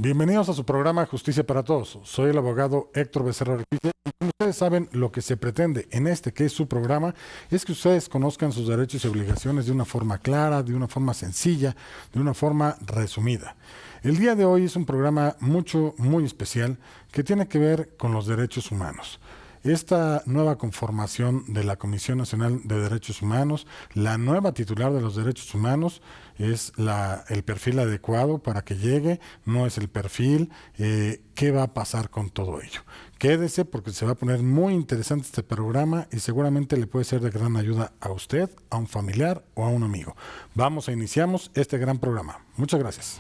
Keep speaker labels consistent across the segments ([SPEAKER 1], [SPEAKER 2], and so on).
[SPEAKER 1] Bienvenidos a su programa Justicia para Todos. Soy el abogado Héctor Becerra Requite y como ustedes saben, lo que se pretende en este que es su programa es que ustedes conozcan sus derechos y obligaciones de una forma clara, de una forma sencilla, de una forma resumida. El día de hoy es un programa muy especial que tiene que ver con los derechos humanos. Esta nueva conformación de la Comisión Nacional de Derechos Humanos, la nueva titular de los derechos humanos, es el perfil adecuado para que llegue, no es el perfil. ¿Qué va a pasar con todo ello? Quédese porque se va a poner muy interesante este programa y seguramente le puede ser de gran ayuda a usted, a un familiar o a un amigo. Iniciamos este gran programa. Muchas gracias.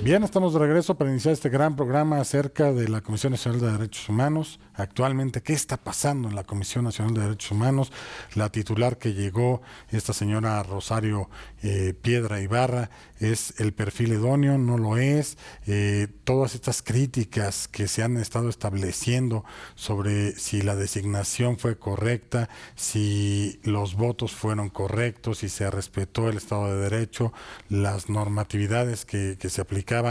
[SPEAKER 1] Bien, estamos de regreso para iniciar este gran programa acerca de la Comisión Nacional de Derechos Humanos. Actualmente, ¿qué está pasando en la Comisión Nacional de Derechos Humanos? La titular que llegó, esta señora Rosario Piedra Ibarra, ¿es el perfil idóneo? ¿No lo es? Todas estas críticas que se han estado estableciendo sobre si la designación fue correcta, si los votos fueron correctos, si se respetó el Estado de Derecho, las normatividades que se aplicaban,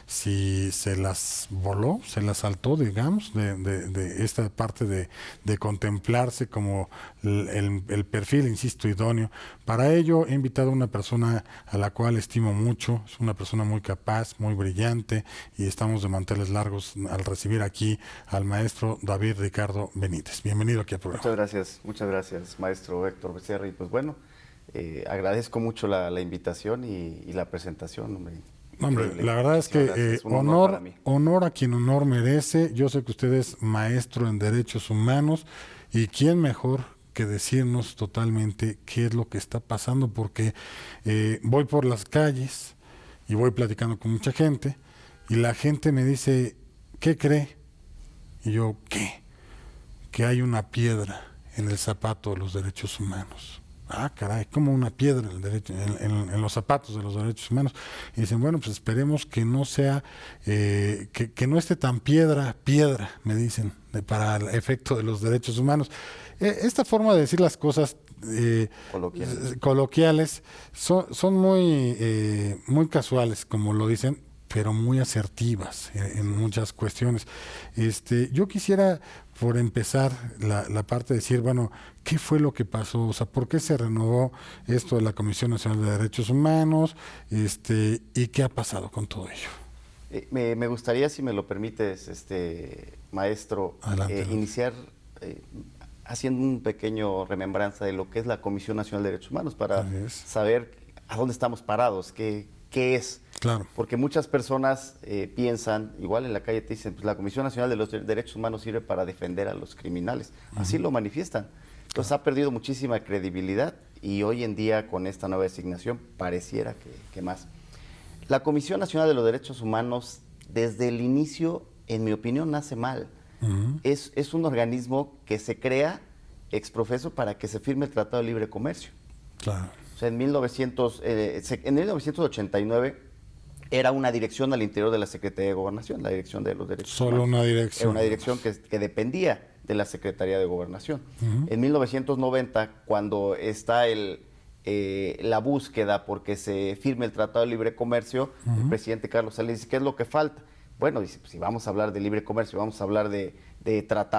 [SPEAKER 1] si se las voló, se las saltó, digamos, de esta parte de contemplarse como el perfil, insisto, idóneo. Para ello he invitado a una persona a la cual estimo mucho, es una persona muy capaz, muy brillante, y estamos de manteles largos al recibir aquí al maestro David Ricardo Benítez. Bienvenido aquí al programa.
[SPEAKER 2] Muchas gracias, maestro Héctor Becerra. Y pues bueno, agradezco mucho la invitación y la presentación, hombre.
[SPEAKER 1] Hombre, la verdad es que honor a quien honor merece. Yo sé que usted es maestro en derechos humanos y quién mejor que decirnos totalmente qué es lo que está pasando, porque voy por las calles y voy platicando con mucha gente y la gente me dice, ¿qué cree? Y yo, ¿qué? Que hay una piedra en el zapato de los derechos humanos. Ah, caray, como una piedra en los zapatos de los derechos humanos. Y dicen, bueno, pues esperemos que no sea, que no esté tan piedra, me dicen, para el efecto de los derechos humanos. Esta forma de decir las cosas coloquiales son muy casuales, como lo dicen, pero muy asertivas en muchas cuestiones. Yo quisiera, por empezar, la parte de decir, bueno, ¿qué fue lo que pasó? O sea, ¿por qué se renovó esto de la Comisión Nacional de Derechos Humanos? ¿Y qué ha pasado con todo ello?
[SPEAKER 2] Me gustaría, si me lo permites, maestro, iniciar haciendo un pequeño remembranza de lo que es la Comisión Nacional de Derechos Humanos para saber a dónde estamos parados, qué es.
[SPEAKER 1] Claro.
[SPEAKER 2] Porque muchas personas piensan, igual en la calle te dicen, pues la Comisión Nacional de los Derechos Humanos sirve para defender a los criminales. Así lo manifiestan. Entonces ha perdido muchísima credibilidad y hoy en día con esta nueva designación pareciera que más. La Comisión Nacional de los Derechos Humanos desde el inicio, en mi opinión, nace mal. Es un organismo que se crea ex profeso para que se firme el Tratado de Libre Comercio.
[SPEAKER 1] Claro.
[SPEAKER 2] O sea, en 1989 era una dirección al interior de la Secretaría de Gobernación, la Dirección de los Derechos Humanos.
[SPEAKER 1] Solo una dirección.
[SPEAKER 2] Era una dirección que dependía de la Secretaría de Gobernación. En 1990, cuando está la búsqueda porque se firme el Tratado de Libre Comercio, el presidente Carlos Salinas dice, ¿qué es lo que falta? Bueno, dice, pues, si vamos a hablar de libre comercio, vamos a hablar de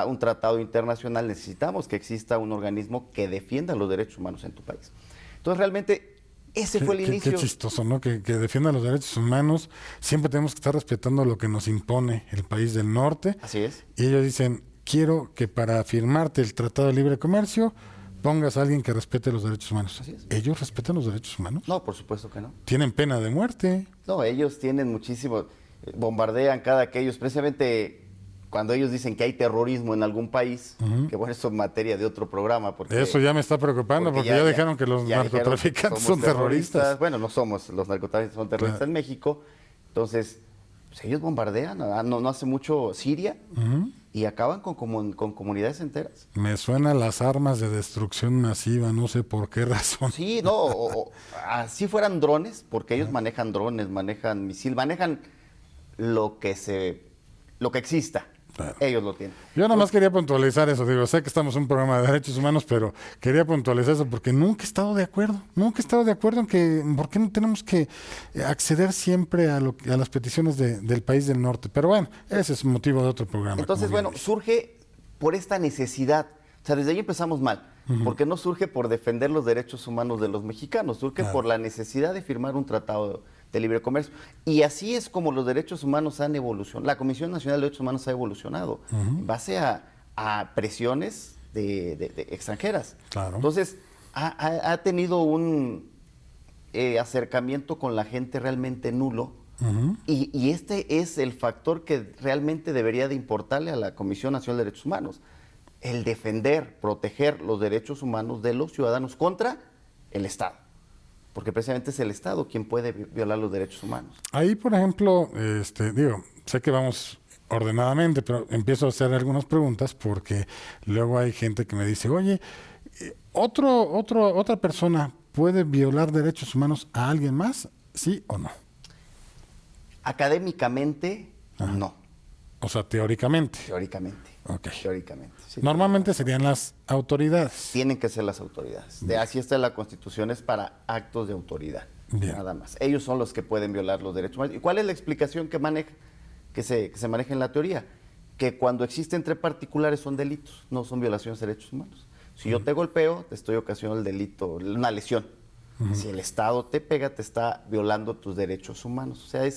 [SPEAKER 2] un tratado internacional, necesitamos que exista un organismo que defienda los derechos humanos en tu país. Entonces, realmente, Ese fue el inicio.
[SPEAKER 1] Qué chistoso, ¿no? Que defiendan los derechos humanos. Siempre tenemos que estar respetando lo que nos impone el país del norte.
[SPEAKER 2] Así es.
[SPEAKER 1] Y ellos dicen, quiero que para firmarte el Tratado de Libre Comercio pongas a alguien que respete los derechos humanos.
[SPEAKER 2] Así es.
[SPEAKER 1] ¿Ellos respetan los derechos humanos?
[SPEAKER 2] No, por supuesto que no.
[SPEAKER 1] Tienen pena de muerte.
[SPEAKER 2] No, ellos tienen muchísimo, bombardean cada que ellos, precisamente cuando ellos dicen que hay terrorismo en algún país, que bueno, eso es materia de otro programa. Porque,
[SPEAKER 1] eso ya me está preocupando porque ya dijeron que los narcotraficantes son terroristas.
[SPEAKER 2] Bueno, no somos, los narcotraficantes son terroristas en México. Entonces, pues ellos bombardean, no hace mucho Siria, y acaban con comunidades enteras.
[SPEAKER 1] Me suenan las armas de destrucción masiva, no sé por qué razón.
[SPEAKER 2] Sí, no, así fueran drones, porque ellos manejan drones, manejan misiles, manejan lo que exista.
[SPEAKER 1] Claro.
[SPEAKER 2] Ellos lo tienen.
[SPEAKER 1] Yo nada más quería puntualizar eso, digo, sé que estamos en un programa de derechos humanos, pero quería puntualizar eso porque nunca he estado de acuerdo en que, ¿por qué no tenemos que acceder siempre a las peticiones del país del norte? Pero bueno, ese es motivo de otro programa.
[SPEAKER 2] Entonces, bueno, surge por esta necesidad, o sea, desde ahí empezamos mal, porque no surge por defender los derechos humanos de los mexicanos, surge por la necesidad de firmar un tratado de libre comercio. Y así es como los derechos humanos han evolucionado. La Comisión Nacional de Derechos Humanos ha evolucionado en base a presiones de extranjeras.
[SPEAKER 1] Claro.
[SPEAKER 2] Entonces, ha tenido un acercamiento con la gente realmente nulo. Y este es el factor que realmente debería de importarle a la Comisión Nacional de Derechos Humanos. El defender, proteger los derechos humanos de los ciudadanos contra el Estado. Porque precisamente es el Estado quien puede violar los derechos humanos.
[SPEAKER 1] Ahí, por ejemplo, digo, sé que vamos ordenadamente, pero empiezo a hacer algunas preguntas porque luego hay gente que me dice, oye, ¿otra persona puede violar derechos humanos a alguien más? ¿Sí o no?
[SPEAKER 2] Académicamente, no.
[SPEAKER 1] O sea, teóricamente.
[SPEAKER 2] Teóricamente.
[SPEAKER 1] Ok.
[SPEAKER 2] Teóricamente. Sí,
[SPEAKER 1] normalmente serían las autoridades.
[SPEAKER 2] Tienen que ser las autoridades. Así está la Constitución, es para actos de autoridad.
[SPEAKER 1] Bien.
[SPEAKER 2] Nada más. Ellos son los que pueden violar los derechos humanos. ¿Y cuál es la explicación que se maneja en la teoría? Que cuando existe entre particulares son delitos, no son violaciones de derechos humanos. Si yo te golpeo, te estoy ocasionando el delito, una lesión. Si el Estado te pega, te está violando tus derechos humanos. O sea,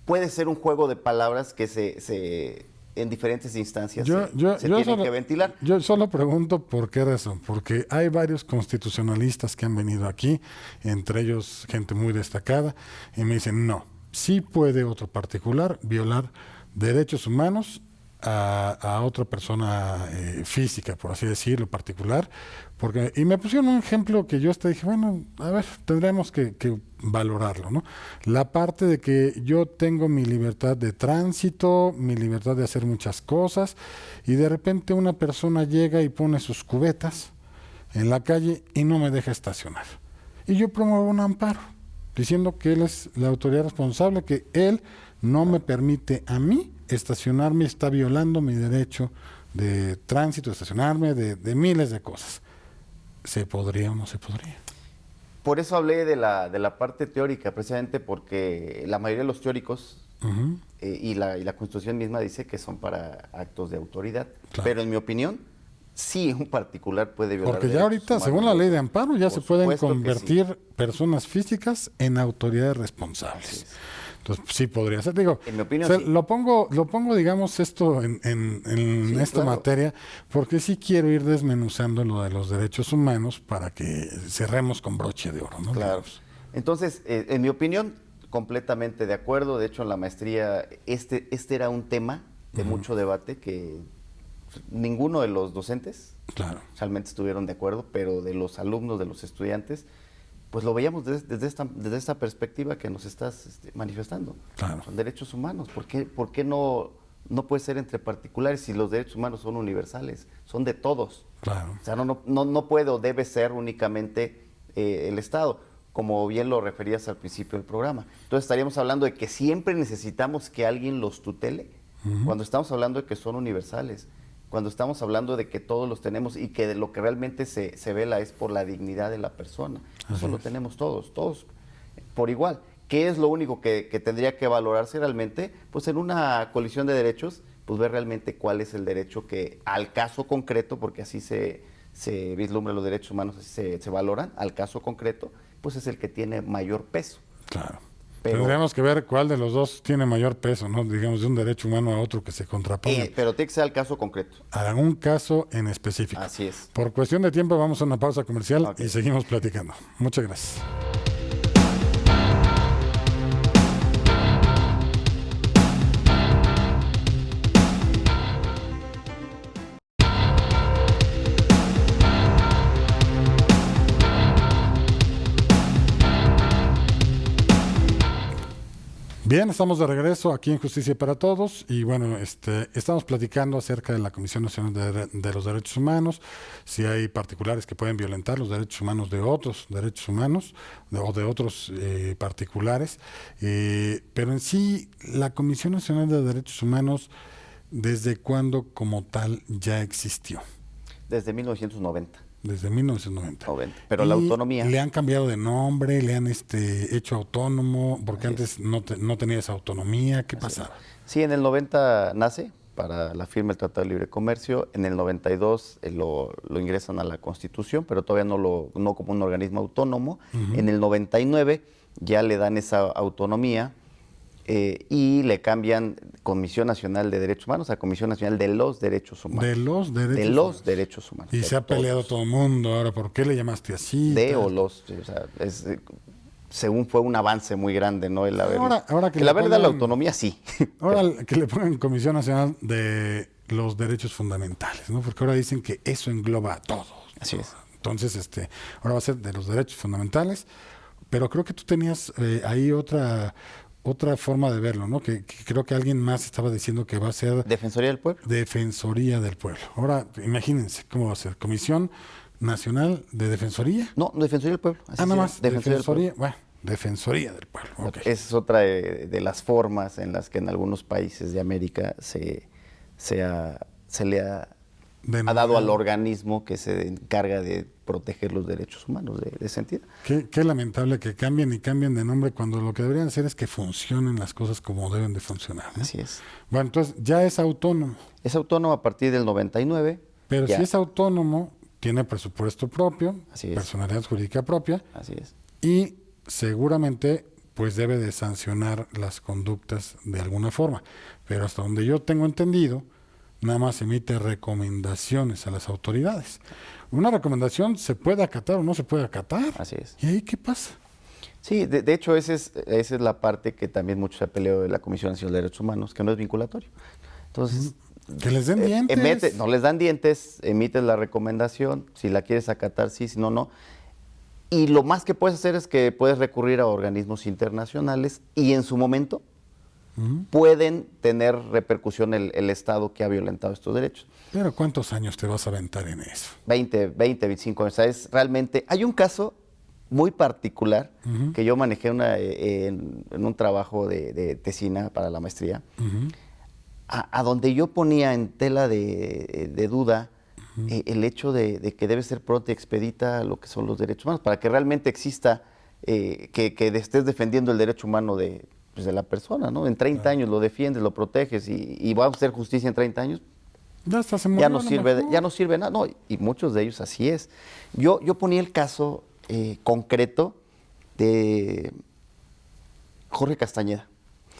[SPEAKER 2] puede ser un juego de palabras que en diferentes instancias se tienen que ventilar.
[SPEAKER 1] Yo solo pregunto por qué razón, porque hay varios constitucionalistas que han venido aquí, entre ellos gente muy destacada, y me dicen, no, sí puede otro particular violar derechos humanos a otra persona física, por así decirlo, particular, y me pusieron un ejemplo que yo dije, bueno, a ver, tendremos que valorarlo, ¿no? La parte de que yo tengo mi libertad de tránsito, mi libertad de hacer muchas cosas, y de repente una persona llega y pone sus cubetas en la calle y no me deja estacionar. Y yo promuevo un amparo, diciendo que él es la autoridad responsable, que él no me permite a mí estacionarme, está violando mi derecho de tránsito, de estacionarme, de miles de cosas. ¿Se podría o no se podría?
[SPEAKER 2] Por eso hablé de la parte teórica, precisamente porque la mayoría de los teóricos y la Constitución misma dice que son para actos de autoridad. Claro. Pero en mi opinión, sí un particular puede violar.
[SPEAKER 1] Porque ya ahorita, según la ley de amparo, ya se pueden convertir personas físicas en autoridades responsables. Entonces, sí podría ser. Digo,
[SPEAKER 2] en mi opinión, sí.
[SPEAKER 1] lo pongo, digamos, esto en esta materia, porque sí quiero ir desmenuzando lo de los derechos humanos para que cerremos con broche de oro, ¿no?
[SPEAKER 2] Claro. Entonces, en mi opinión, completamente de acuerdo. De hecho, en la maestría, este era un tema de mucho debate que ninguno de los docentes realmente estuvieron de acuerdo, pero de los alumnos, de los estudiantes, pues lo veíamos desde esta perspectiva que nos estás manifestando.
[SPEAKER 1] Claro.
[SPEAKER 2] Son derechos humanos. ¿Por qué no puede ser entre particulares si los derechos humanos son universales? Son de todos.
[SPEAKER 1] Claro.
[SPEAKER 2] O sea, no puede o debe ser únicamente el Estado, como bien lo referías al principio del programa. Entonces estaríamos hablando de que siempre necesitamos que alguien los tutele, cuando estamos hablando de que son universales, cuando estamos hablando de que todos los tenemos y que de lo que realmente se vela es por la dignidad de la persona. Eso lo tenemos todos por igual. ¿Qué es lo único que tendría que valorarse realmente? Pues en una colisión de derechos, pues ver realmente cuál es el derecho que al caso concreto, porque así se vislumbran los derechos humanos, así se valoran, al caso concreto, pues es el que tiene mayor peso.
[SPEAKER 1] Claro.
[SPEAKER 2] Pero,
[SPEAKER 1] Tendríamos que ver cuál de los dos tiene mayor peso, ¿no? Digamos, de un derecho humano a otro que se contraponga.
[SPEAKER 2] pero tiene que ser el caso concreto.
[SPEAKER 1] A algún caso en específico.
[SPEAKER 2] Así es.
[SPEAKER 1] Por cuestión de tiempo vamos a una pausa comercial
[SPEAKER 2] Ok.
[SPEAKER 1] y seguimos platicando. Muchas gracias. Bien, estamos de regreso aquí en Justicia para Todos y bueno, estamos platicando acerca de la Comisión Nacional de los Derechos Humanos, si hay particulares que pueden violentar los derechos humanos de otros derechos humanos o de otros particulares, pero en sí la Comisión Nacional de Derechos Humanos, ¿desde cuándo como tal ya existió?
[SPEAKER 2] Desde 1990.
[SPEAKER 1] Desde 1990.
[SPEAKER 2] 90. Pero la autonomía.
[SPEAKER 1] Le han cambiado de nombre, le han hecho autónomo, porque
[SPEAKER 2] Así
[SPEAKER 1] antes no tenía esa autonomía. ¿Qué pasaba?
[SPEAKER 2] Sí, en el 90 nace para la firma del Tratado de Libre Comercio. En el 92 lo ingresan a la Constitución, pero todavía no como un organismo autónomo. En el 99 ya le dan esa autonomía y le cambian Comisión Nacional de Derechos Humanos a Comisión Nacional de los Derechos Humanos.
[SPEAKER 1] De los derechos
[SPEAKER 2] De
[SPEAKER 1] humanos.
[SPEAKER 2] los derechos humanos.
[SPEAKER 1] Y
[SPEAKER 2] de
[SPEAKER 1] se ha peleado
[SPEAKER 2] todos.
[SPEAKER 1] todo el mundo. Ahora, ¿por qué le llamaste así?
[SPEAKER 2] De
[SPEAKER 1] Tal.
[SPEAKER 2] o los, o sea, según fue un avance muy grande, ¿no? El haber,
[SPEAKER 1] Ahora que
[SPEAKER 2] el
[SPEAKER 1] le
[SPEAKER 2] haber dado la
[SPEAKER 1] pongan-
[SPEAKER 2] autonomía, sí.
[SPEAKER 1] Ahora que le pongan Comisión Nacional de los Derechos Fundamentales, ¿no? Porque ahora dicen que eso engloba a todos.
[SPEAKER 2] Así es.
[SPEAKER 1] Entonces, ahora va a ser de los derechos fundamentales, pero creo que tú tenías ahí otra forma de verlo, ¿no? Que creo que alguien más estaba diciendo que va a ser
[SPEAKER 2] Defensoría del Pueblo.
[SPEAKER 1] Defensoría del Pueblo. Ahora, imagínense cómo va a ser. Comisión Nacional de Defensoría.
[SPEAKER 2] No, Defensoría del Pueblo. así
[SPEAKER 1] Nada
[SPEAKER 2] se llama,
[SPEAKER 1] más.
[SPEAKER 2] Defensoría del Pueblo.
[SPEAKER 1] Bueno, Defensoría del Pueblo. Ok.
[SPEAKER 2] Esa es otra de las formas en las que en algunos países de América se le ha dado al organismo que se encarga de proteger los derechos humanos de esa entidad.
[SPEAKER 1] Qué lamentable que cambien y cambien de nombre cuando lo que deberían hacer es que funcionen las cosas como deben de funcionar, ¿no?
[SPEAKER 2] Así es.
[SPEAKER 1] Bueno, entonces ya es autónomo,
[SPEAKER 2] Es autónomo a partir del 99.
[SPEAKER 1] pero
[SPEAKER 2] ya.
[SPEAKER 1] si es autónomo, tiene presupuesto propio,
[SPEAKER 2] Así es.
[SPEAKER 1] personalidad jurídica propia
[SPEAKER 2] Así es.
[SPEAKER 1] y seguramente pues debe de sancionar las conductas de alguna forma. Pero hasta donde yo tengo entendido, nada más emite recomendaciones a las autoridades. Una recomendación se puede acatar o no se puede acatar.
[SPEAKER 2] Así es.
[SPEAKER 1] ¿Y ahí qué pasa?
[SPEAKER 2] Sí, de hecho esa es la parte que también mucho se ha peleado de la Comisión Nacional de Derechos Humanos, que no es vinculatorio. Entonces,
[SPEAKER 1] Que les den dientes.
[SPEAKER 2] no les dan dientes, emites la recomendación, si la quieres acatar, sí, si no, no. Y lo más que puedes hacer es que puedes recurrir a organismos internacionales y en su momento pueden tener repercusión el Estado que ha violentado estos derechos.
[SPEAKER 1] Pero ¿cuántos años te vas a aventar en eso?
[SPEAKER 2] 20, 25 años. O sea, es realmente... Hay un caso muy particular que yo manejé en un trabajo de tesina para la maestría, a donde yo ponía en tela de duda el hecho de que debe ser pronta y expedita lo que son los derechos humanos, para que realmente exista, que estés defendiendo el derecho humano de la persona, ¿no? En 30 años lo defiendes, lo proteges y va a hacer justicia en 30 años,
[SPEAKER 1] Ya está, se
[SPEAKER 2] ya
[SPEAKER 1] murió,
[SPEAKER 2] no
[SPEAKER 1] a lo
[SPEAKER 2] sirve,
[SPEAKER 1] mejor.
[SPEAKER 2] ya no sirve nada. No, y muchos de ellos así es. Yo ponía el caso concreto de Jorge Castañeda.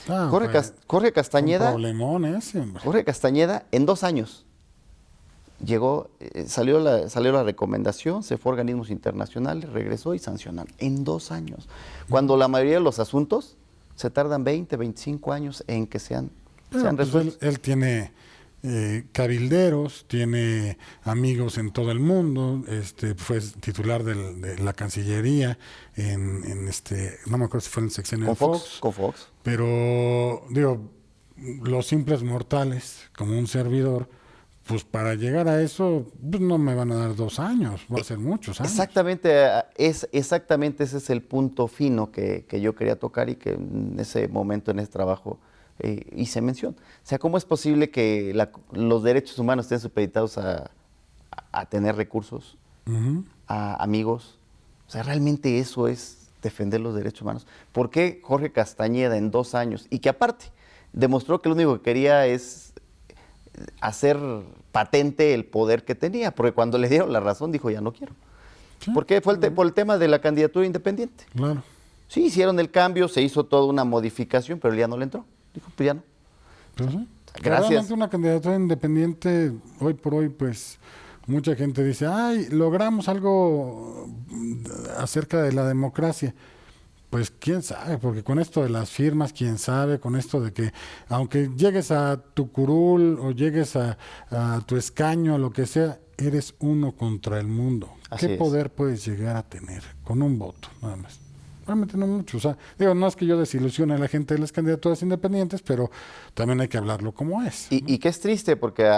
[SPEAKER 1] Ah,
[SPEAKER 2] Jorge Castañeda,
[SPEAKER 1] un problemón ese, hombre.
[SPEAKER 2] Jorge Castañeda, en 2 años llegó, salió la recomendación, se fue a organismos internacionales, regresó y sancionaron. En 2 años. Cuando la mayoría de los asuntos se tardan 20, 25 años en que sean
[SPEAKER 1] Pero, pues,
[SPEAKER 2] resueltos.
[SPEAKER 1] él tiene cabilderos, tiene amigos en todo el mundo, fue titular de la Cancillería no me acuerdo si fue en el sexenio de Fox,
[SPEAKER 2] Con Fox.
[SPEAKER 1] pero digo, los simples mortales, como un servidor, pues para llegar a eso, pues no me van a dar 2 años, va a ser muchos años.
[SPEAKER 2] Exactamente ese es el punto fino que yo quería tocar y que en ese momento, en ese trabajo, hice mención. O sea, ¿cómo es posible que los derechos humanos estén supeditados a tener recursos, a amigos? O sea, realmente eso es defender los derechos humanos. ¿Por qué Jorge Castañeda en 2 años? Y que aparte demostró que lo único que quería es hacer patente el poder que tenía, porque cuando le dieron la razón dijo, ya no quiero.
[SPEAKER 1] Sí,
[SPEAKER 2] ¿Por qué? Fue por el tema de la candidatura independiente.
[SPEAKER 1] claro.
[SPEAKER 2] Sí, hicieron el cambio, se hizo toda una modificación, pero él ya no le entró. Dijo, pues ya no.
[SPEAKER 1] Pues sí.
[SPEAKER 2] Gracias.
[SPEAKER 1] Realmente una candidatura independiente, hoy por hoy, pues mucha gente dice, ay, logramos algo acerca de la democracia. Pues quién sabe, porque con esto de las firmas, quién sabe, con esto de que aunque llegues a tu curul o llegues a tu escaño, lo que sea, eres uno contra el mundo.
[SPEAKER 2] Así
[SPEAKER 1] ¿Qué
[SPEAKER 2] es.
[SPEAKER 1] poder puedes llegar a tener con un voto, nada más? Realmente no mucho. O sea, digo, no es que yo desilusione a la gente de las candidaturas independientes, pero también hay que hablarlo como es.
[SPEAKER 2] Y que es triste porque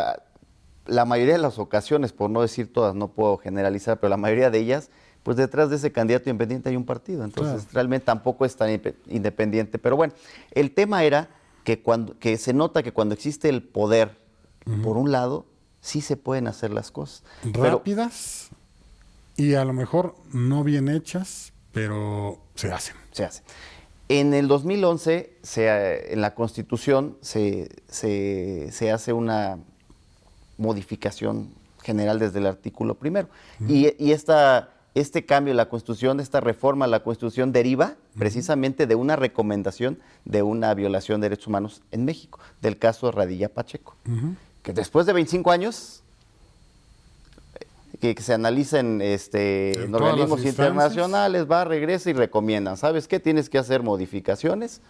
[SPEAKER 2] la mayoría de las ocasiones, por no decir todas, no puedo generalizar, pero la mayoría de ellas, pues detrás de ese candidato independiente hay un partido. Entonces,
[SPEAKER 1] Claro.
[SPEAKER 2] realmente tampoco es tan independiente. Pero bueno, el tema era que se nota que cuando existe el poder, por un lado, sí se pueden hacer las cosas. Pero
[SPEAKER 1] Rápidas y a lo mejor no bien hechas, pero se hacen.
[SPEAKER 2] se hace. En el 2011, en la Constitución, se hace una modificación general desde el artículo primero. Y este cambio en la Constitución, esta reforma a la Constitución deriva precisamente de una recomendación de una violación de derechos humanos en México, del caso Radilla Pacheco, que después de 25 años que se analiza en
[SPEAKER 1] todas
[SPEAKER 2] organismos
[SPEAKER 1] las instancias.
[SPEAKER 2] internacionales, regresa y recomiendan, ¿sabes qué? Tienes que hacer modificaciones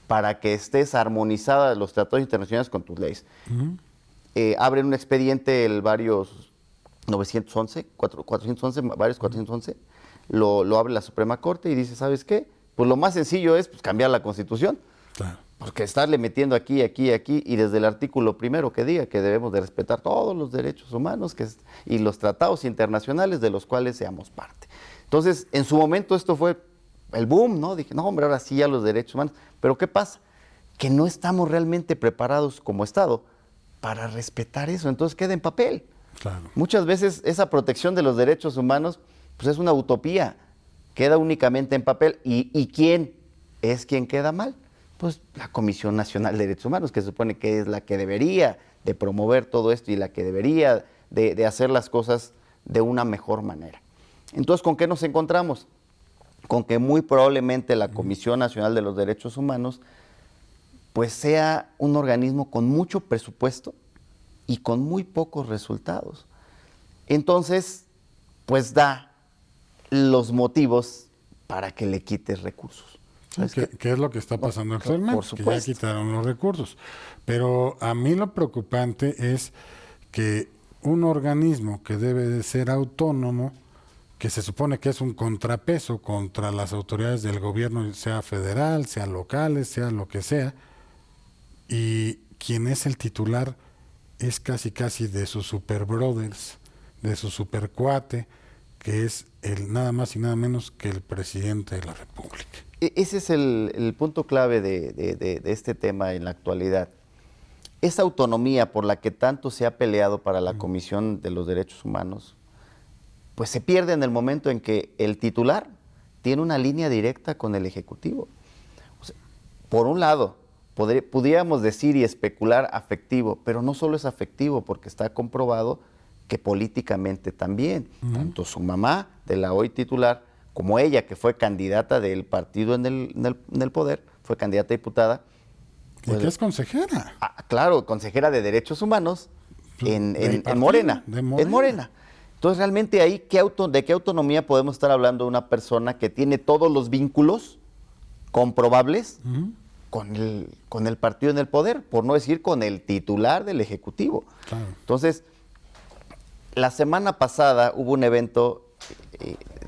[SPEAKER 2] para que estés armonizada los tratados internacionales con tus leyes. Abren un expediente el varios 411, lo abre la Suprema Corte y dice, ¿sabes qué? Pues lo más sencillo es cambiar la Constitución.
[SPEAKER 1] Claro.
[SPEAKER 2] Porque estarle metiendo aquí, y desde el artículo primero que diga que debemos de respetar todos los derechos humanos y los tratados internacionales de los cuales seamos parte. Entonces, en su momento esto fue el boom, ¿no? Dije, no, hombre, ahora sí ya los derechos humanos. Pero ¿qué pasa? Que no estamos realmente preparados como Estado para respetar eso. Entonces queda en papel.
[SPEAKER 1] Claro.
[SPEAKER 2] Muchas veces esa protección de los derechos humanos pues es una utopía, queda únicamente en papel. ¿Y quién es quien queda mal? Pues la Comisión Nacional de Derechos Humanos, que se supone que es la que debería de promover todo esto y la que debería de hacer las cosas de una mejor manera. Entonces, ¿con qué nos encontramos? Con que muy probablemente la Comisión Nacional de los Derechos Humanos pues sea un organismo con mucho presupuesto y con muy pocos resultados. Entonces, pues da los motivos para que le quites recursos.
[SPEAKER 1] Sí, ¿qué es lo que está pasando actualmente?
[SPEAKER 2] Por
[SPEAKER 1] Que ya
[SPEAKER 2] supuesto.
[SPEAKER 1] quitaron los recursos. Pero a mí lo preocupante es que un organismo que debe de ser autónomo, que se supone que es un contrapeso contra las autoridades del gobierno, sea federal, sea locales, sea lo que sea, y quien es el titular es casi de sus super brothers, de su super cuate, que es nada más y nada menos que el presidente de la República.
[SPEAKER 2] Ese es el punto clave de este tema en la actualidad. Esa autonomía por la que tanto se ha peleado para la Comisión de los Derechos Humanos, pues se pierde en el momento en que el titular tiene una línea directa con el Ejecutivo. O sea, por un lado, pudiéramos decir y especular afectivo, pero no solo es afectivo, porque está comprobado que políticamente también, tanto su mamá, de la hoy titular, como ella, que fue candidata del partido en el poder, fue candidata a diputada.
[SPEAKER 1] ¿Y qué es consejera?
[SPEAKER 2] Claro, consejera de Derechos Humanos en Morena. En Morena. Entonces, realmente ahí, ¿de qué autonomía podemos estar hablando de una persona que tiene todos los vínculos comprobables con el partido en el poder, por no decir con el titular del Ejecutivo?
[SPEAKER 1] Claro.
[SPEAKER 2] Entonces, la semana pasada hubo un evento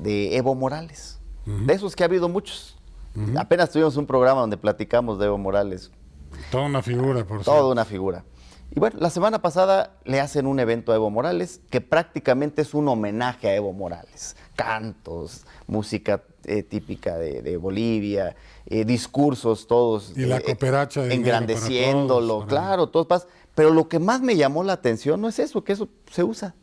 [SPEAKER 2] de Evo Morales, de esos que ha habido muchos. Apenas tuvimos un programa donde platicamos de Evo Morales.
[SPEAKER 1] Toda una figura, por
[SPEAKER 2] Toda
[SPEAKER 1] cierto.
[SPEAKER 2] una figura. Y bueno, la semana pasada le hacen un evento a Evo Morales que prácticamente es un homenaje a Evo Morales. Cantos, música típica de Bolivia, discursos todos.
[SPEAKER 1] Y la cooperacha de dinero para
[SPEAKER 2] engrandeciéndolo,
[SPEAKER 1] todos,
[SPEAKER 2] claro, todos pasa. Pero lo que más me llamó la atención no es eso, que eso se usa.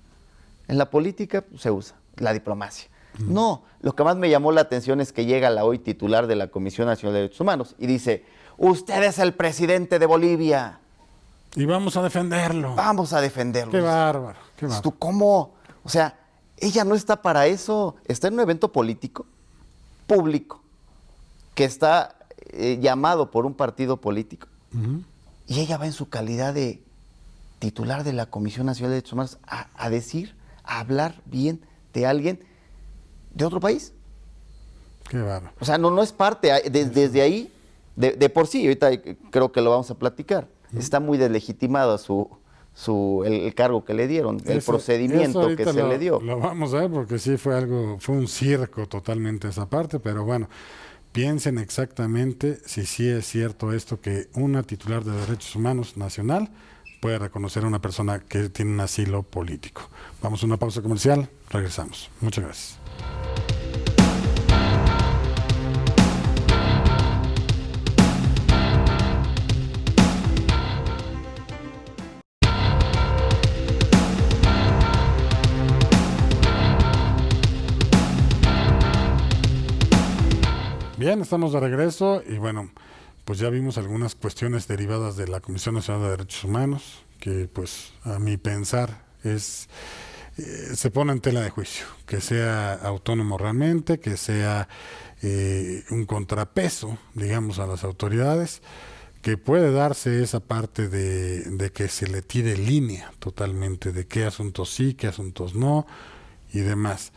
[SPEAKER 2] En la política se usa, la diplomacia. No, lo que más me llamó la atención es que llega la hoy titular de la Comisión Nacional de Derechos Humanos y dice, usted es el presidente de Bolivia.
[SPEAKER 1] Y vamos a defenderlo.
[SPEAKER 2] Vamos a defenderlo.
[SPEAKER 1] Qué bárbaro, qué bárbaro.
[SPEAKER 2] ¿Tú cómo? O sea, Ella no está para eso, está en un evento político, público, que está llamado por un partido político. Y ella va en su calidad de titular de la Comisión Nacional de Derechos Humanos a decir, a hablar bien de alguien de otro país.
[SPEAKER 1] Qué bárbaro.
[SPEAKER 2] O sea, no es parte, desde ahí, de por sí, ahorita creo que lo vamos a platicar, está muy deslegitimado el cargo que le dieron, el procedimiento que se le dio.
[SPEAKER 1] Lo vamos a ver porque sí fue un circo totalmente esa parte, pero bueno, piensen exactamente si sí es cierto esto, que una titular de derechos humanos nacional puede reconocer a una persona que tiene un asilo político. Vamos a una pausa comercial, regresamos. Muchas gracias. Bien, estamos de regreso y bueno, pues ya vimos algunas cuestiones derivadas de la Comisión Nacional de Derechos Humanos, que pues a mi pensar se pone en tela de juicio, que sea autónomo realmente, que sea un contrapeso, digamos, a las autoridades, que puede darse esa parte de que se le tire línea totalmente, de qué asuntos sí, qué asuntos no y demás.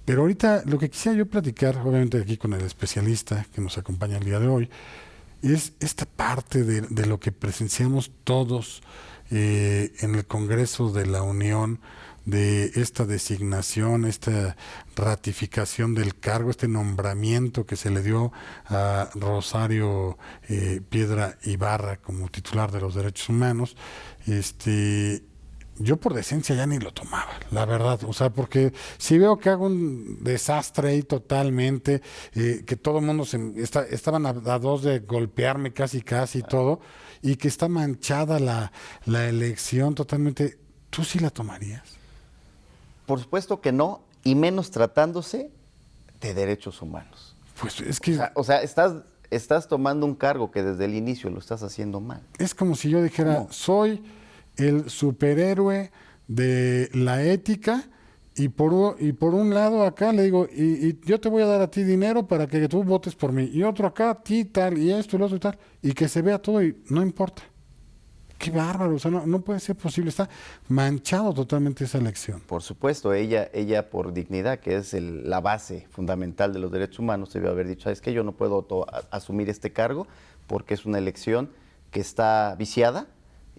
[SPEAKER 1] Pero ahorita lo que quisiera yo platicar, obviamente aquí con el especialista que nos acompaña el día de hoy, es esta parte de lo que presenciamos todos en el Congreso de la Unión, de esta designación, esta ratificación del cargo, este nombramiento que se le dio a Rosario Piedra Ibarra como titular de los derechos humanos. Yo por decencia ya ni lo tomaba, la verdad, o sea, porque si veo que hago un desastre ahí totalmente, que todo el mundo estaban a dos de golpearme casi todo, y que está manchada la elección totalmente, ¿tú sí la tomarías?
[SPEAKER 2] Por supuesto que no, y menos tratándose de derechos humanos.
[SPEAKER 1] Pues es que...
[SPEAKER 2] O sea, estás tomando un cargo que desde el inicio lo estás haciendo mal.
[SPEAKER 1] Es como si yo dijera,
[SPEAKER 2] ¿cómo?
[SPEAKER 1] Soy el superhéroe de la ética y por un lado acá le digo, y yo te voy a dar a ti dinero para que tú votes por mí, y otro acá, a ti tal, y esto y lo otro y tal, y que se vea todo y no importa. Qué bárbaro, o sea, no puede ser posible, está manchado totalmente esa elección.
[SPEAKER 2] Por supuesto, ella por dignidad, que es la base fundamental de los derechos humanos, debió haber dicho, es que yo no puedo asumir este cargo porque es una elección que está viciada.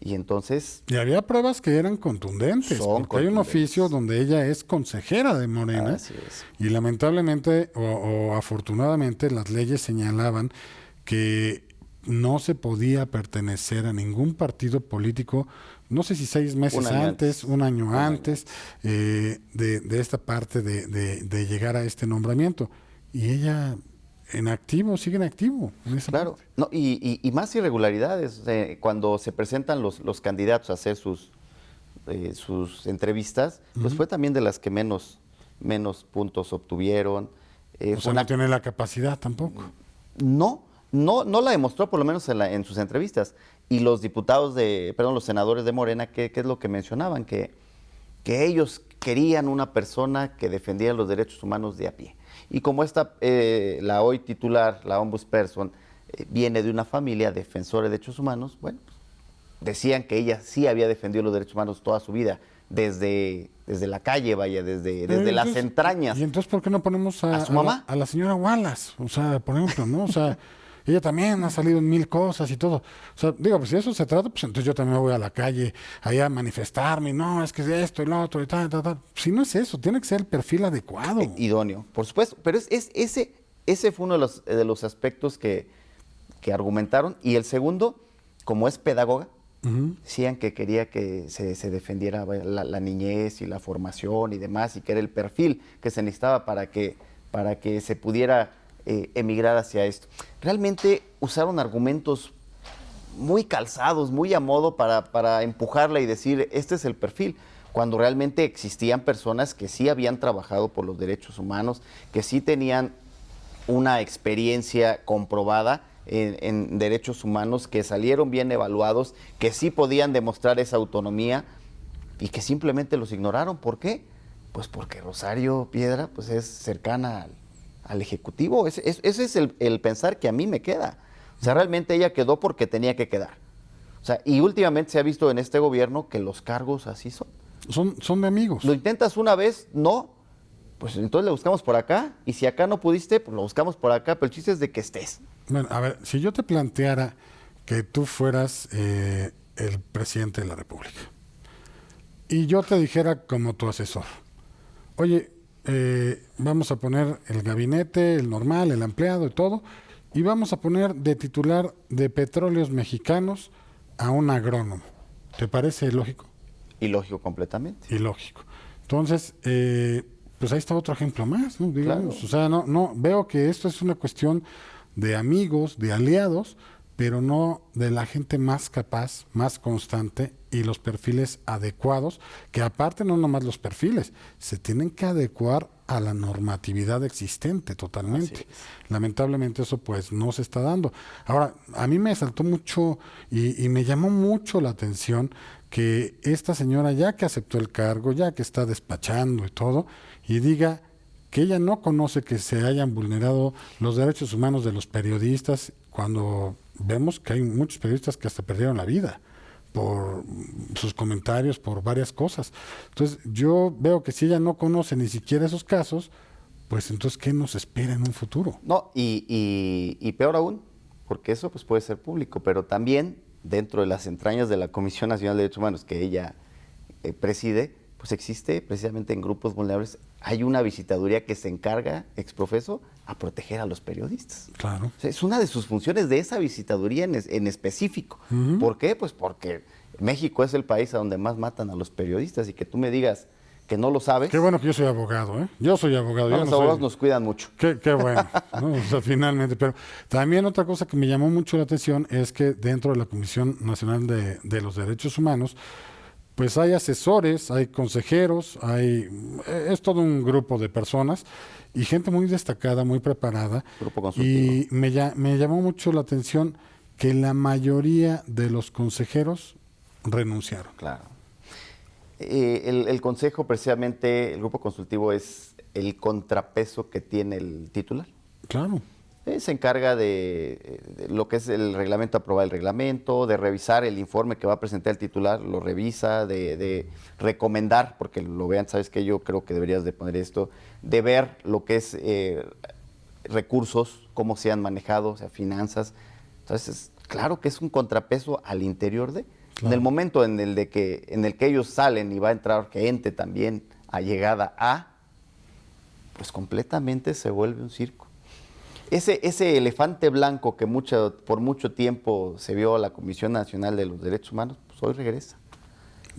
[SPEAKER 2] Y entonces...
[SPEAKER 1] Y había pruebas que eran contundentes, porque hay un oficio donde ella es consejera de Morena.
[SPEAKER 2] Así es.
[SPEAKER 1] Y lamentablemente o afortunadamente las leyes señalaban que no se podía pertenecer a ningún partido político, no sé si 6 meses antes, un año antes de esta parte de llegar a este nombramiento. Y ella... sigue en activo. En esa
[SPEAKER 2] claro,
[SPEAKER 1] parte.
[SPEAKER 2] no, y más irregularidades. Cuando se presentan los candidatos a hacer sus entrevistas, pues fue también de las que menos puntos obtuvieron.
[SPEAKER 1] O sea, no tiene la capacidad tampoco.
[SPEAKER 2] No la demostró, por lo menos en sus entrevistas. Y los los senadores de Morena, ¿qué es lo que mencionaban? Que ellos querían una persona que defendiera los derechos humanos de a pie. Y como la hoy titular, la ombudsperson, viene de una familia defensora de derechos humanos, bueno, decían que ella sí había defendido los derechos humanos toda su vida, desde la calle, vaya, desde las entrañas.
[SPEAKER 1] ¿Y entonces por qué no ponemos
[SPEAKER 2] a su mamá?
[SPEAKER 1] A la señora Wallace? O sea, por ejemplo, ¿no? O sea, ella también ha salido en 1000 cosas y todo. O sea, digo, pues si de eso se trata, pues entonces yo también me voy a la calle ahí a manifestarme. No, es que es esto y lo otro y tal. Si no es eso, tiene que ser el perfil adecuado.
[SPEAKER 2] Idóneo, por supuesto. Pero ese fue uno de los aspectos que argumentaron. Y el segundo, como es pedagoga, decían que quería que se defendiera la niñez y la formación y demás, y que era el perfil que se necesitaba para que se pudiera emigrar hacia esto. Realmente usaron argumentos muy calzados, muy a modo para empujarla y decir, este es el perfil, cuando realmente existían personas que sí habían trabajado por los derechos humanos, que sí tenían una experiencia comprobada en derechos humanos, que salieron bien evaluados, que sí podían demostrar esa autonomía y que simplemente los ignoraron. ¿Por qué? Pues porque Rosario Piedra pues es cercana al Ejecutivo. Ese es el pensar que a mí me queda. O sea, realmente ella quedó porque tenía que quedar. O sea, y últimamente se ha visto en este gobierno que los cargos así son.
[SPEAKER 1] Son de amigos.
[SPEAKER 2] Lo intentas una vez, no, pues entonces le buscamos por acá. Y si acá no pudiste, pues lo buscamos por acá. Pero el chiste es de que estés.
[SPEAKER 1] Bueno, a ver, si yo te planteara que tú fueras el presidente de la República y yo te dijera como tu asesor, oye, vamos a poner el gabinete, el normal, el ampliado y todo, y vamos a poner de titular de Petróleos Mexicanos a un agrónomo. ¿Te parece lógico?
[SPEAKER 2] Ilógico completamente.
[SPEAKER 1] Ilógico. Entonces, pues ahí está otro ejemplo más, ¿no? Digamos,
[SPEAKER 2] Claro.
[SPEAKER 1] o sea, no, veo que esto es una cuestión de amigos, de aliados, pero no de la gente más capaz, más constante y los perfiles adecuados, que aparte no nomás los perfiles, se tienen que adecuar a la normatividad existente totalmente. Lamentablemente eso pues no se está dando. Ahora, a mí me saltó mucho y me llamó mucho la atención que esta señora, ya que aceptó el cargo, ya que está despachando y todo, y diga que ella no conoce que se hayan vulnerado los derechos humanos de los periodistas, cuando vemos que hay muchos periodistas que hasta perdieron la vida por sus comentarios, por varias cosas. Entonces, yo veo que si ella no conoce ni siquiera esos casos, pues entonces, ¿qué nos espera en un futuro?
[SPEAKER 2] No, y peor aún, porque eso pues puede ser público, pero también dentro de las entrañas de la Comisión Nacional de Derechos Humanos que ella preside, pues existe precisamente en grupos vulnerables, hay una visitaduría que se encarga, exprofeso, a proteger a los periodistas.
[SPEAKER 1] Claro.
[SPEAKER 2] O sea, es una de sus funciones de esa visitaduría en específico. ¿Por qué? Pues porque México es el país a donde más matan a los periodistas y que tú me digas que no lo sabes.
[SPEAKER 1] Qué bueno que yo soy abogado, ¿eh? Yo soy abogado.
[SPEAKER 2] No,
[SPEAKER 1] yo
[SPEAKER 2] los
[SPEAKER 1] no
[SPEAKER 2] abogados
[SPEAKER 1] soy...
[SPEAKER 2] nos cuidan mucho.
[SPEAKER 1] Qué bueno, ¿no? O sea, finalmente. Pero también otra cosa que me llamó mucho la atención es que dentro de la Comisión Nacional de los Derechos Humanos, pues hay asesores, hay consejeros, es todo un grupo de personas y gente muy destacada, muy preparada.
[SPEAKER 2] Grupo consultivo.
[SPEAKER 1] Y me llamó mucho la atención que la mayoría de los consejeros renunciaron.
[SPEAKER 2] Claro. El consejo, precisamente, el grupo consultivo es el contrapeso que tiene el titular.
[SPEAKER 1] Claro.
[SPEAKER 2] Se encarga de lo que es el reglamento, aprobar el reglamento, de revisar el informe que va a presentar el titular, lo revisa, de recomendar, porque lo vean, sabes que yo creo que deberías de poner esto, de ver lo que es recursos, cómo se han manejado, o sea, finanzas. Entonces, claro que es un contrapeso al interior de. Claro. En el momento en el que ellos salen y va a entrar gente también allegada a, pues completamente se vuelve un circo. Ese elefante blanco que por mucho tiempo se vio a la Comisión Nacional de los Derechos Humanos, pues hoy regresa.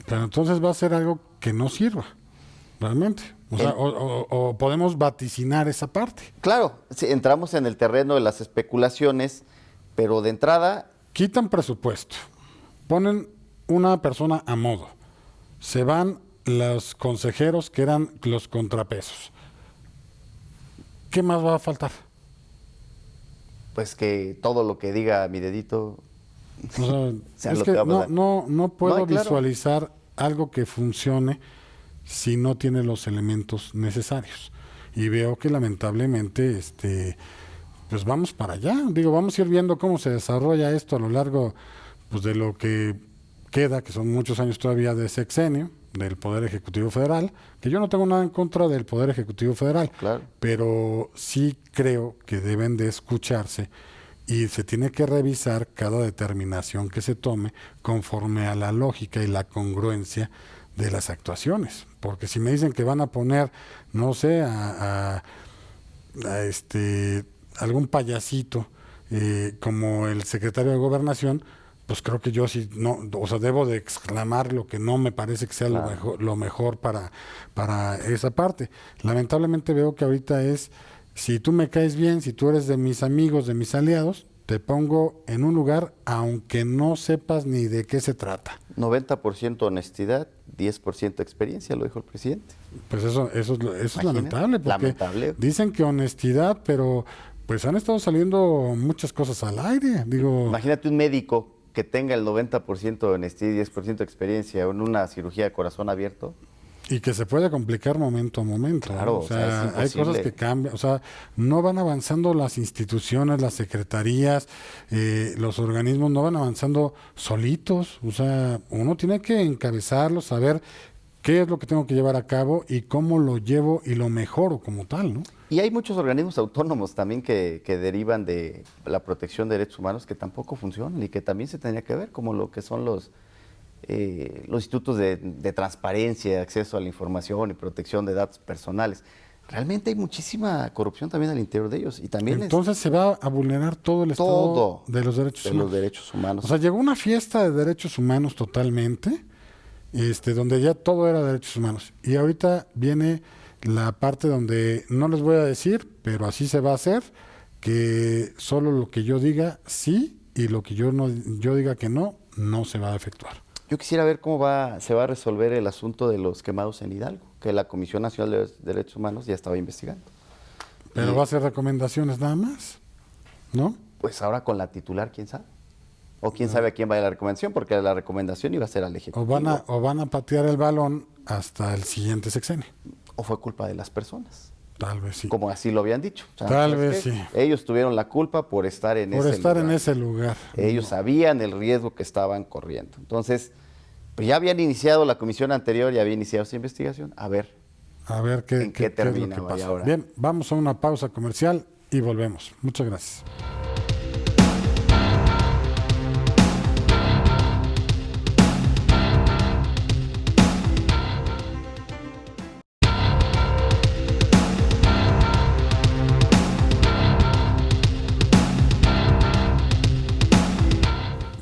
[SPEAKER 1] Pero entonces va a ser algo que no sirva, realmente. O podemos vaticinar esa parte.
[SPEAKER 2] Claro, si entramos en el terreno de las especulaciones, pero de entrada...
[SPEAKER 1] Quitan presupuesto, ponen una persona a modo, se van los consejeros que eran los contrapesos. ¿Qué más va a faltar?
[SPEAKER 2] Pues que todo lo que diga mi dedito...
[SPEAKER 1] O sea, es que no puedo visualizar algo que funcione si no tiene los elementos necesarios. Y veo que lamentablemente pues vamos para allá. Digo, vamos a ir viendo cómo se desarrolla esto a lo largo pues de lo que queda, que son muchos años todavía de sexenio del Poder Ejecutivo Federal, que yo no tengo nada en contra del Poder Ejecutivo Federal,
[SPEAKER 2] claro,
[SPEAKER 1] pero sí creo que deben de escucharse y se tiene que revisar cada determinación que se tome conforme a la lógica y la congruencia de las actuaciones. Porque si me dicen que van a poner, no sé, a algún payasito como el secretario de Gobernación, pues creo que yo sí no, o sea, debo de exclamar lo que no me parece que sea claro, lo mejor para esa parte. Lamentablemente veo que ahorita es, si tú me caes bien, si tú eres de mis amigos, de mis aliados, te pongo en un lugar aunque no sepas ni de qué se trata.
[SPEAKER 2] 90% honestidad, 10% experiencia, lo dijo el presidente.
[SPEAKER 1] Pues eso es lamentable, porque dicen que honestidad, pero pues han estado saliendo muchas cosas al aire. Digo,
[SPEAKER 2] imagínate un médico que tenga el 90% de honestidad y 10% de experiencia en una cirugía de corazón abierto.
[SPEAKER 1] Y que se puede complicar momento a momento.
[SPEAKER 2] Claro,
[SPEAKER 1] ¿no?
[SPEAKER 2] o sea, es
[SPEAKER 1] hay cosas
[SPEAKER 2] imposible.
[SPEAKER 1] que cambian. O sea, no van avanzando las instituciones, las secretarías, los organismos no van avanzando solitos. O sea, uno tiene que encabezarlos, saber qué es lo que tengo que llevar a cabo y cómo lo llevo y lo mejoro como tal, ¿no?
[SPEAKER 2] Y hay muchos organismos autónomos también que derivan de la protección de derechos humanos que tampoco funcionan y que también se tendría que ver, como lo que son los institutos de transparencia, acceso a la información y protección de datos personales. Realmente hay muchísima corrupción también al interior de ellos y también
[SPEAKER 1] Entonces se va a vulnerar todo el
[SPEAKER 2] todo
[SPEAKER 1] estado de los derechos
[SPEAKER 2] de
[SPEAKER 1] humanos.
[SPEAKER 2] los derechos humanos.
[SPEAKER 1] O sea, llegó una fiesta de derechos humanos totalmente, donde ya todo era derechos humanos. Y ahorita viene la parte donde no les voy a decir, pero así se va a hacer, que solo lo que yo diga sí y lo que yo diga que no, no se va a efectuar.
[SPEAKER 2] Yo quisiera ver cómo se va a resolver el asunto de los quemados en Hidalgo, que la Comisión Nacional de Derechos Humanos ya estaba investigando.
[SPEAKER 1] Pero
[SPEAKER 2] Y,
[SPEAKER 1] va a ser recomendaciones nada más, ¿no?
[SPEAKER 2] pues ahora con la titular, ¿quién sabe? O quién sabe a quién vaya la recomendación, porque la recomendación iba a ser al Ejecutivo.
[SPEAKER 1] O van a patear el balón hasta el siguiente sexenio.
[SPEAKER 2] O fue culpa de las personas,
[SPEAKER 1] Tal vez sí.
[SPEAKER 2] como así lo habían dicho. O sea,
[SPEAKER 1] Tal
[SPEAKER 2] ¿sabes
[SPEAKER 1] vez
[SPEAKER 2] qué?
[SPEAKER 1] sí.
[SPEAKER 2] Ellos tuvieron la culpa por estar en
[SPEAKER 1] Por
[SPEAKER 2] ese
[SPEAKER 1] estar
[SPEAKER 2] lugar.
[SPEAKER 1] en ese lugar.
[SPEAKER 2] Ellos sabían el riesgo que estaban corriendo. Entonces, pues ya habían iniciado la comisión anterior, ya había iniciado esa investigación. A ver,
[SPEAKER 1] A ver qué,
[SPEAKER 2] ¿en qué
[SPEAKER 1] es lo
[SPEAKER 2] termina,
[SPEAKER 1] que
[SPEAKER 2] vaya,
[SPEAKER 1] pasa.
[SPEAKER 2] ahora?
[SPEAKER 1] Bien, vamos a una pausa comercial y volvemos. Muchas gracias.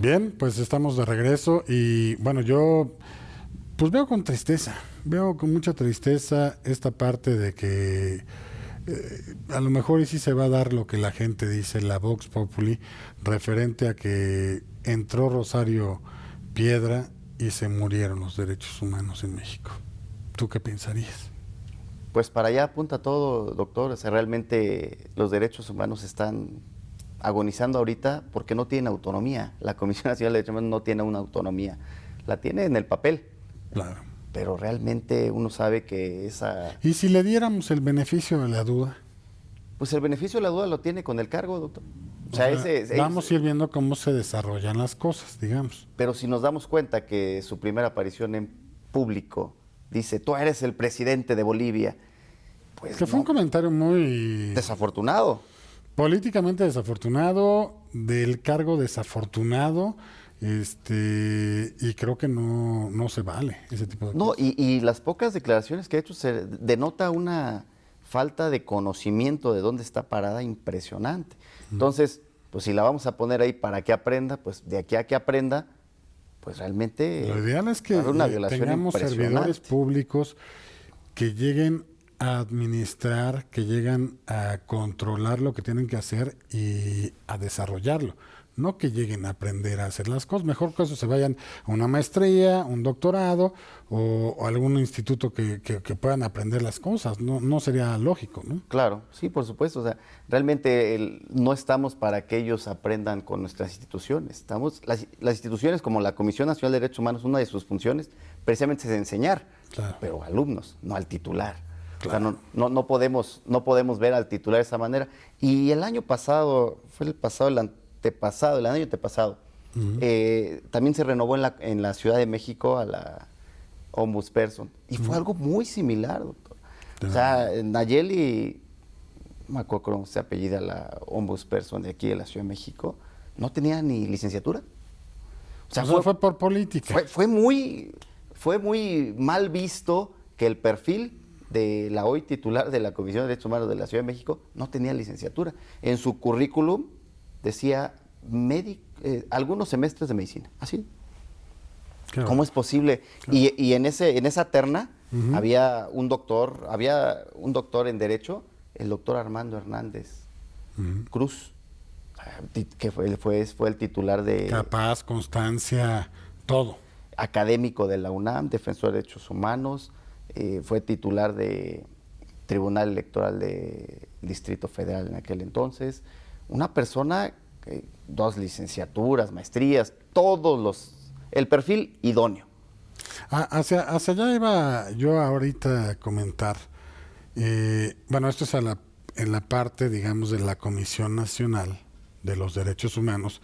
[SPEAKER 1] Bien, pues estamos de regreso y bueno, yo pues veo con tristeza, veo con mucha tristeza esta parte de que a lo mejor y sí se va a dar lo que la gente dice, la Vox Populi, referente a que entró Rosario Piedra y se murieron los derechos humanos en México. ¿Tú qué pensarías?
[SPEAKER 2] Pues para allá apunta todo, doctor. O sea, realmente los derechos humanos están agonizando ahorita porque no tienen autonomía. La Comisión Nacional de Derechos Humanos no tiene una autonomía. La tiene en el papel,
[SPEAKER 1] Claro.
[SPEAKER 2] pero realmente uno sabe que
[SPEAKER 1] ¿Y si le diéramos el beneficio de la duda?
[SPEAKER 2] pues el beneficio de la duda lo tiene con el cargo, doctor. O sea,
[SPEAKER 1] Vamos a ir viendo cómo se desarrollan las cosas, digamos.
[SPEAKER 2] pero si nos damos cuenta que su primera aparición en público dice, tú eres el presidente de Bolivia, pues
[SPEAKER 1] Que fue un
[SPEAKER 2] no,
[SPEAKER 1] comentario muy
[SPEAKER 2] desafortunado.
[SPEAKER 1] políticamente desafortunado, del cargo desafortunado, y creo que no se vale ese tipo de
[SPEAKER 2] No,
[SPEAKER 1] cosas.
[SPEAKER 2] y las pocas declaraciones que ha hecho se denota una falta de conocimiento de dónde está parada impresionante. Entonces, pues si la vamos a poner ahí para que aprenda, pues de aquí a que aprenda, pues realmente
[SPEAKER 1] Lo ideal es que
[SPEAKER 2] va a haber una violación
[SPEAKER 1] tengamos servidores
[SPEAKER 2] impresionante.
[SPEAKER 1] públicos que lleguen a administrar, que lleguen a controlar lo que tienen que hacer y a desarrollarlo. No que lleguen a aprender a hacer las cosas. Mejor que eso se vayan a una maestría, un doctorado o algún instituto que puedan aprender las cosas. No sería lógico, ¿no?
[SPEAKER 2] Claro, sí, por supuesto. O sea, realmente no estamos para que ellos aprendan con nuestras instituciones. Las instituciones como la Comisión Nacional de Derechos Humanos, una de sus funciones precisamente es enseñar,
[SPEAKER 1] Claro.
[SPEAKER 2] pero a alumnos, no al titular.
[SPEAKER 1] Claro.
[SPEAKER 2] O sea, no podemos ver al titular de esa manera. Y el año pasado, el año antepasado, también se renovó en la Ciudad de México a la Ombudsperson. Y fue algo muy similar, doctor. O sea, Nayeli, no me acuerdo cómo se apellida la Ombudsperson de aquí de la Ciudad de México, no tenía ni licenciatura.
[SPEAKER 1] O sea, fue por política.
[SPEAKER 2] Fue muy mal visto que el perfil de la hoy titular de la Comisión de Derechos Humanos de la Ciudad de México no tenía licenciatura. En su currículum decía algunos semestres de medicina. Así.
[SPEAKER 1] Claro.
[SPEAKER 2] ¿Cómo es posible? Claro. Y en esa terna había un doctor en Derecho, el doctor Armando Hernández Cruz, que fue el titular de...
[SPEAKER 1] Capaz, constancia, todo.
[SPEAKER 2] Académico de la UNAM, defensor de derechos humanos, fue titular de Tribunal Electoral del Distrito Federal en aquel entonces. Una persona, 2 licenciaturas, maestrías, el perfil idóneo.
[SPEAKER 1] Hacia allá iba yo ahorita a comentar. Bueno, esto es en la parte, digamos, de la Comisión Nacional de los Derechos Humanos,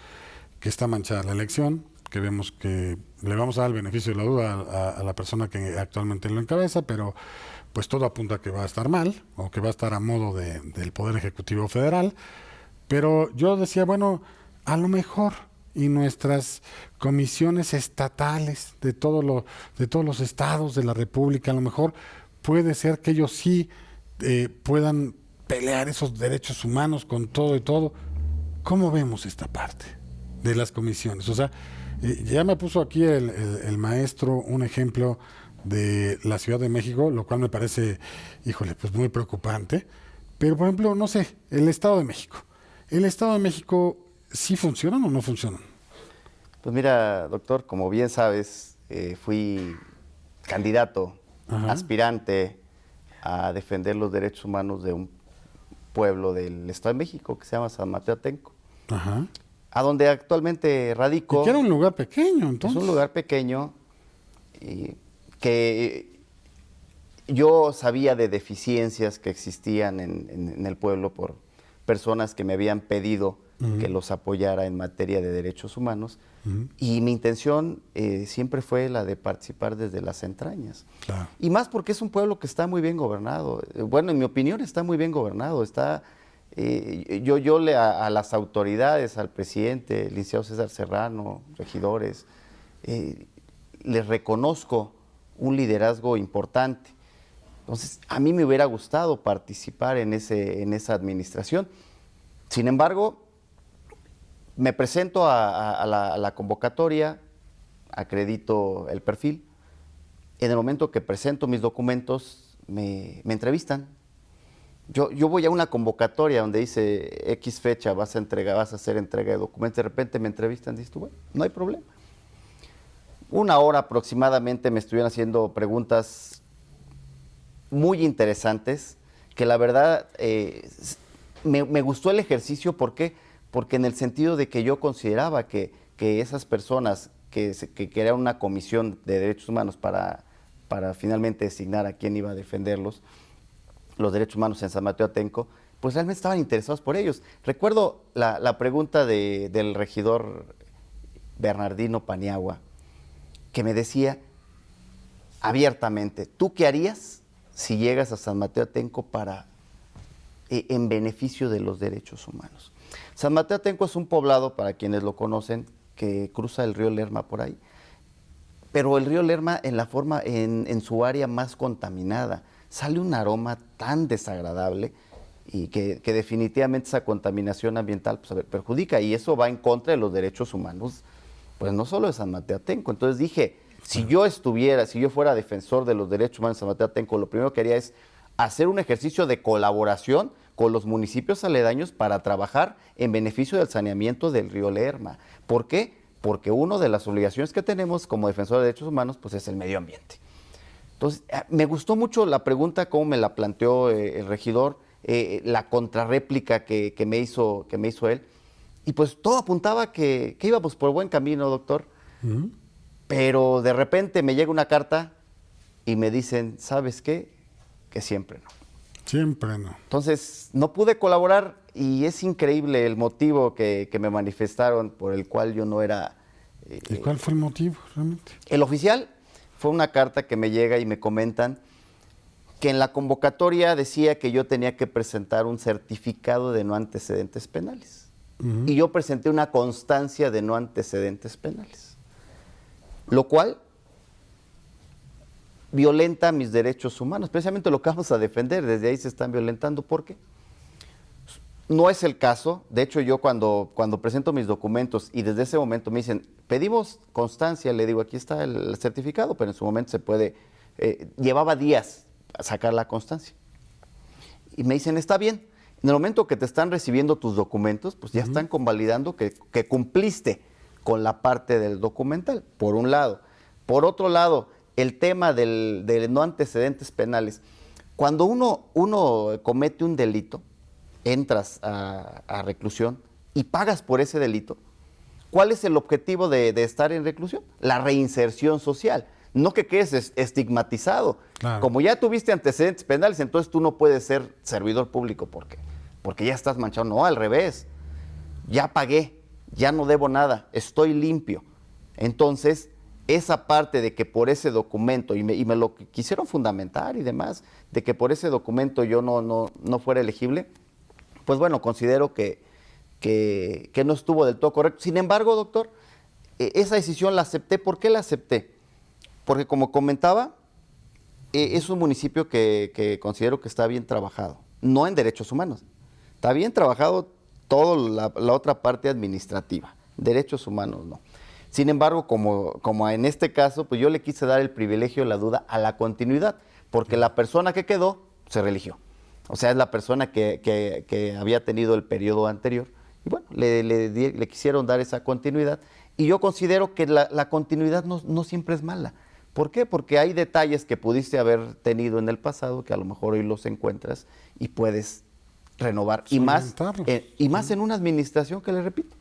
[SPEAKER 1] que está manchada la elección, que vemos que le vamos a dar el beneficio de la duda a la persona que actualmente lo encabeza, pero pues todo apunta a que va a estar mal, o que va a estar a modo del Poder Ejecutivo Federal. Pero yo decía, bueno, a lo mejor y nuestras comisiones estatales de todos los estados de la República, a lo mejor puede ser que ellos sí puedan pelear esos derechos humanos con todo y todo. ¿Cómo vemos esta parte de las comisiones? O sea, ya me puso aquí el maestro un ejemplo de la Ciudad de México, lo cual me parece, híjole, pues muy preocupante. Pero, por ejemplo, no sé, el Estado de México. ¿El Estado de México sí funcionan o no funcionan?
[SPEAKER 2] Pues mira, doctor, como bien sabes, fui candidato,
[SPEAKER 1] Ajá.
[SPEAKER 2] aspirante a defender los derechos humanos de un pueblo del Estado de México que se llama San Mateo Atenco,
[SPEAKER 1] Ajá.
[SPEAKER 2] a donde actualmente
[SPEAKER 1] Y
[SPEAKER 2] radico.
[SPEAKER 1] que era un lugar pequeño,
[SPEAKER 2] Es
[SPEAKER 1] entonces.
[SPEAKER 2] un lugar pequeño que yo sabía de deficiencias que existían en el pueblo por personas que me habían pedido que los apoyara en materia de derechos humanos. Y mi intención siempre fue la de participar desde las entrañas.
[SPEAKER 1] Claro.
[SPEAKER 2] Y más porque es un pueblo que está muy bien gobernado. Bueno, en mi opinión está muy bien gobernado. Está, a las autoridades, al presidente, el licenciado César Serrano, regidores, les reconozco un liderazgo importante. Entonces, a mí me hubiera gustado participar en esa administración. Sin embargo, me presento a la convocatoria, acredito el perfil. En el momento que presento mis documentos, me entrevistan. Yo voy a una convocatoria donde dice X fecha, vas a hacer entrega de documentos. De repente me entrevistan y dices tú, bueno, no hay problema. Una hora aproximadamente me estuvieron haciendo preguntas muy interesantes, que la verdad me gustó el ejercicio. ¿Por qué? Porque en el sentido de que yo consideraba que esas personas que crearon una comisión de derechos humanos para finalmente designar a quién iba a defenderlos, los derechos humanos en San Mateo Atenco, pues realmente estaban interesados por ellos. Recuerdo la pregunta del regidor Bernardino Paniagua, que me decía abiertamente, ¿tú qué harías si llegas a San Mateo Atenco en beneficio de los derechos humanos? San Mateo Atenco es un poblado, para quienes lo conocen, que cruza el río Lerma por ahí, pero el río Lerma en su área más contaminada, sale un aroma tan desagradable y que definitivamente esa contaminación ambiental pues, perjudica, y eso va en contra de los derechos humanos, pues no solo de San Mateo Atenco. Entonces dije, si yo fuera defensor de los derechos humanos de San Mateo Atenco, lo primero que haría es hacer un ejercicio de colaboración con los municipios aledaños para trabajar en beneficio del saneamiento del río Lerma. ¿Por qué? Porque una de las obligaciones que tenemos como defensor de derechos humanos pues es el medio ambiente. Entonces, me gustó mucho la pregunta, cómo me la planteó el regidor, la contrarréplica que me hizo él. Y pues todo apuntaba que íbamos por buen camino, doctor. Pero de repente me llega una carta y me dicen, ¿sabes qué? Que siempre no.
[SPEAKER 1] Siempre no.
[SPEAKER 2] Entonces, no pude colaborar y es increíble el motivo que me manifestaron por el cual yo no era...
[SPEAKER 1] ¿Y cuál fue el motivo realmente?
[SPEAKER 2] El oficial fue una carta que me llega y me comentan que en la convocatoria decía que yo tenía que presentar un certificado de no antecedentes penales. Y yo presenté una constancia de no antecedentes penales, lo cual violenta mis derechos humanos, precisamente lo que vamos a defender. Desde ahí se están violentando. ¿Por qué? No es el caso. De hecho, yo cuando presento mis documentos y desde ese momento me dicen, pedimos constancia, le digo, aquí está el certificado, pero en su momento se puede, llevaba días a sacar la constancia. Y me dicen, está bien, en el momento que te están recibiendo tus documentos, pues ya están convalidando que cumpliste con la parte del documental, por un lado. Por otro lado, el tema del no antecedentes penales. Cuando uno comete un delito, entras a reclusión y pagas por ese delito, ¿cuál es el objetivo de estar en reclusión? La reinserción social. no que quedes estigmatizado.
[SPEAKER 1] Claro.
[SPEAKER 2] Como ya tuviste antecedentes penales, entonces tú no puedes ser servidor público. ¿Por qué? Porque ya estás manchado. No, al revés. Ya pagué, ya no debo nada, estoy limpio. Entonces, esa parte de que por ese documento, y me lo quisieron fundamentar y demás, de que por ese documento yo no fuera elegible, pues bueno, considero que no estuvo del todo correcto. Sin embargo, doctor, esa decisión la acepté. ¿Por qué la acepté? Porque como comentaba, es un municipio que considero que está bien trabajado, no en derechos humanos. Está bien trabajado toda la otra parte administrativa, derechos humanos no. Sin embargo, como en este caso, pues yo le quise dar el privilegio de la duda a la continuidad, porque la persona que quedó se reeligió. O sea, es la persona que había tenido el periodo anterior. Y bueno, le quisieron dar esa continuidad. Y yo considero que la continuidad no siempre es mala. ¿Por qué? Porque hay detalles que pudiste haber tenido en el pasado que a lo mejor hoy los encuentras y puedes renovar. Y más en una administración que, le repito,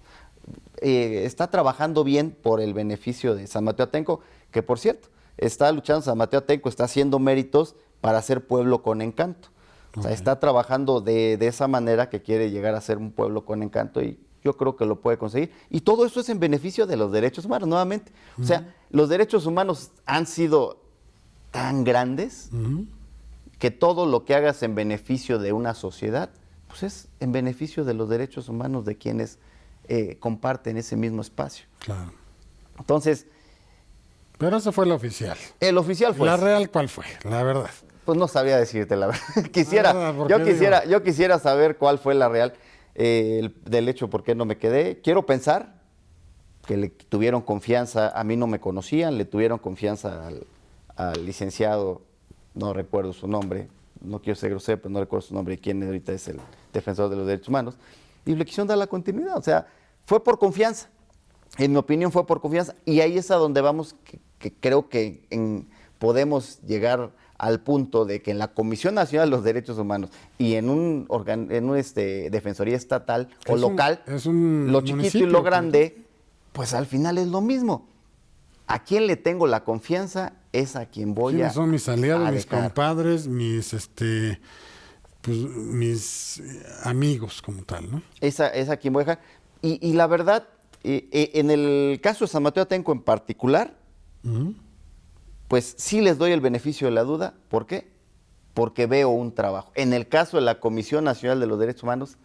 [SPEAKER 2] está trabajando bien por el beneficio de San Mateo Atenco, que por cierto, está luchando San Mateo Atenco, está haciendo méritos para ser pueblo con encanto. O sea, está trabajando de esa manera que quiere llegar a ser un pueblo con encanto y yo creo que lo puede conseguir. Y todo eso es en beneficio de los derechos humanos, nuevamente. O sea, los derechos humanos han sido tan grandes que todo lo que hagas en beneficio de una sociedad, pues es en beneficio de los derechos humanos de quienes comparten ese mismo espacio.
[SPEAKER 1] Claro.
[SPEAKER 2] Entonces...
[SPEAKER 1] Pero ese fue el oficial.
[SPEAKER 2] El oficial fue...
[SPEAKER 1] ¿La real cuál fue? La verdad.
[SPEAKER 2] Pues no sabía decirte la verdad. Yo quisiera saber cuál fue la real del hecho, por qué no me quedé. Quiero pensar que le tuvieron confianza, a mí no me conocían, le tuvieron confianza al licenciado, no recuerdo su nombre, no quiero ser grosero, pero no recuerdo su nombre, quién ahorita es el defensor de los derechos humanos, y le quisieron dar la continuidad. O sea, fue por confianza. En mi opinión fue por confianza, y ahí es a donde vamos, que creo que podemos llegar al punto de que en la Comisión Nacional de los Derechos Humanos y en un defensoría estatal o local, lo chiquito y lo grande, pues al final es lo mismo. A quien le tengo la confianza es a quien voy a...
[SPEAKER 1] son mis aliados, mis compadres, mis amigos como tal, ¿no? Es
[SPEAKER 2] a quien voy a dejar. Y la verdad, en el caso de San Mateo Atenco en particular, pues sí les doy el beneficio de la duda. ¿Por qué? Porque veo un trabajo. En el caso de la Comisión Nacional de los Derechos Humanos,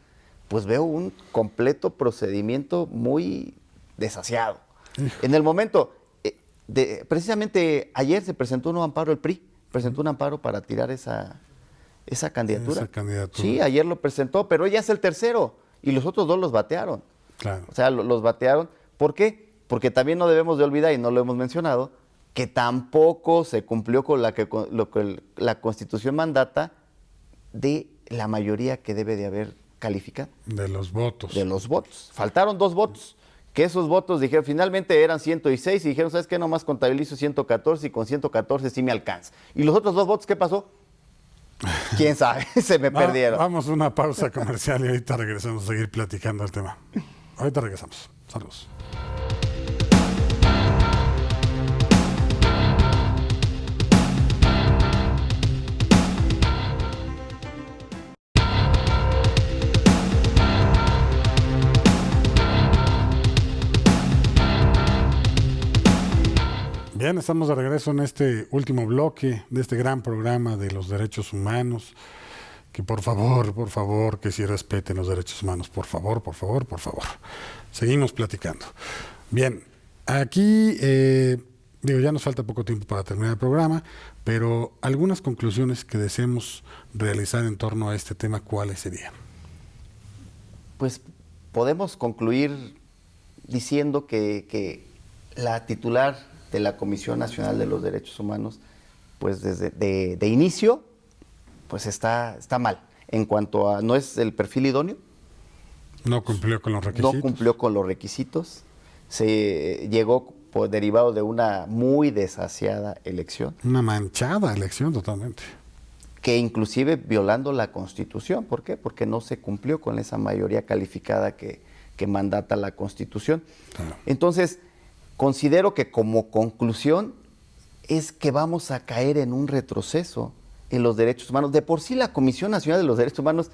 [SPEAKER 2] pues veo un completo procedimiento muy desasiado. En el momento, precisamente ayer se presentó un amparo, el PRI presentó un amparo para tirar esa candidatura. Sí, ayer lo presentó, pero ella es el tercero y los otros dos los batearon.
[SPEAKER 1] Claro.
[SPEAKER 2] O sea, los batearon. ¿Por qué? Porque también no debemos de olvidar, y no lo hemos mencionado, que tampoco se cumplió con lo que la Constitución mandata de la mayoría que debe de haber calificado.
[SPEAKER 1] De los votos.
[SPEAKER 2] De los votos. Faltaron 2 votos. Que esos votos dijeron, finalmente eran 106 y dijeron, ¿sabes qué? Nomás contabilizo 114 y con 114 sí me alcanza. ¿Y los otros 2 votos qué pasó? ¿Quién sabe? Se me perdieron.
[SPEAKER 1] Vamos a una pausa comercial y ahorita regresamos a seguir platicando el tema. Ahorita regresamos. Saludos. Bien, estamos de regreso en este último bloque de este gran programa de los derechos humanos. Que por favor, que sí respeten los derechos humanos. Por favor. Seguimos platicando. Bien, aquí, ya nos falta poco tiempo para terminar el programa, pero algunas conclusiones que deseemos realizar en torno a este tema, ¿cuáles serían?
[SPEAKER 2] Pues podemos concluir diciendo que la titular de la Comisión Nacional de los Derechos Humanos, pues desde de inicio, pues está mal. En cuanto a, no es el perfil idóneo.
[SPEAKER 1] No cumplió con los requisitos.
[SPEAKER 2] No cumplió con los requisitos. Se llegó derivado de una muy desasiada elección.
[SPEAKER 1] Una manchada elección totalmente.
[SPEAKER 2] Que inclusive violando la Constitución. ¿Por qué? Porque no se cumplió con esa mayoría calificada que mandata la Constitución. Claro. Entonces, considero que como conclusión es que vamos a caer en un retroceso en los derechos humanos. De por sí la Comisión Nacional de los Derechos Humanos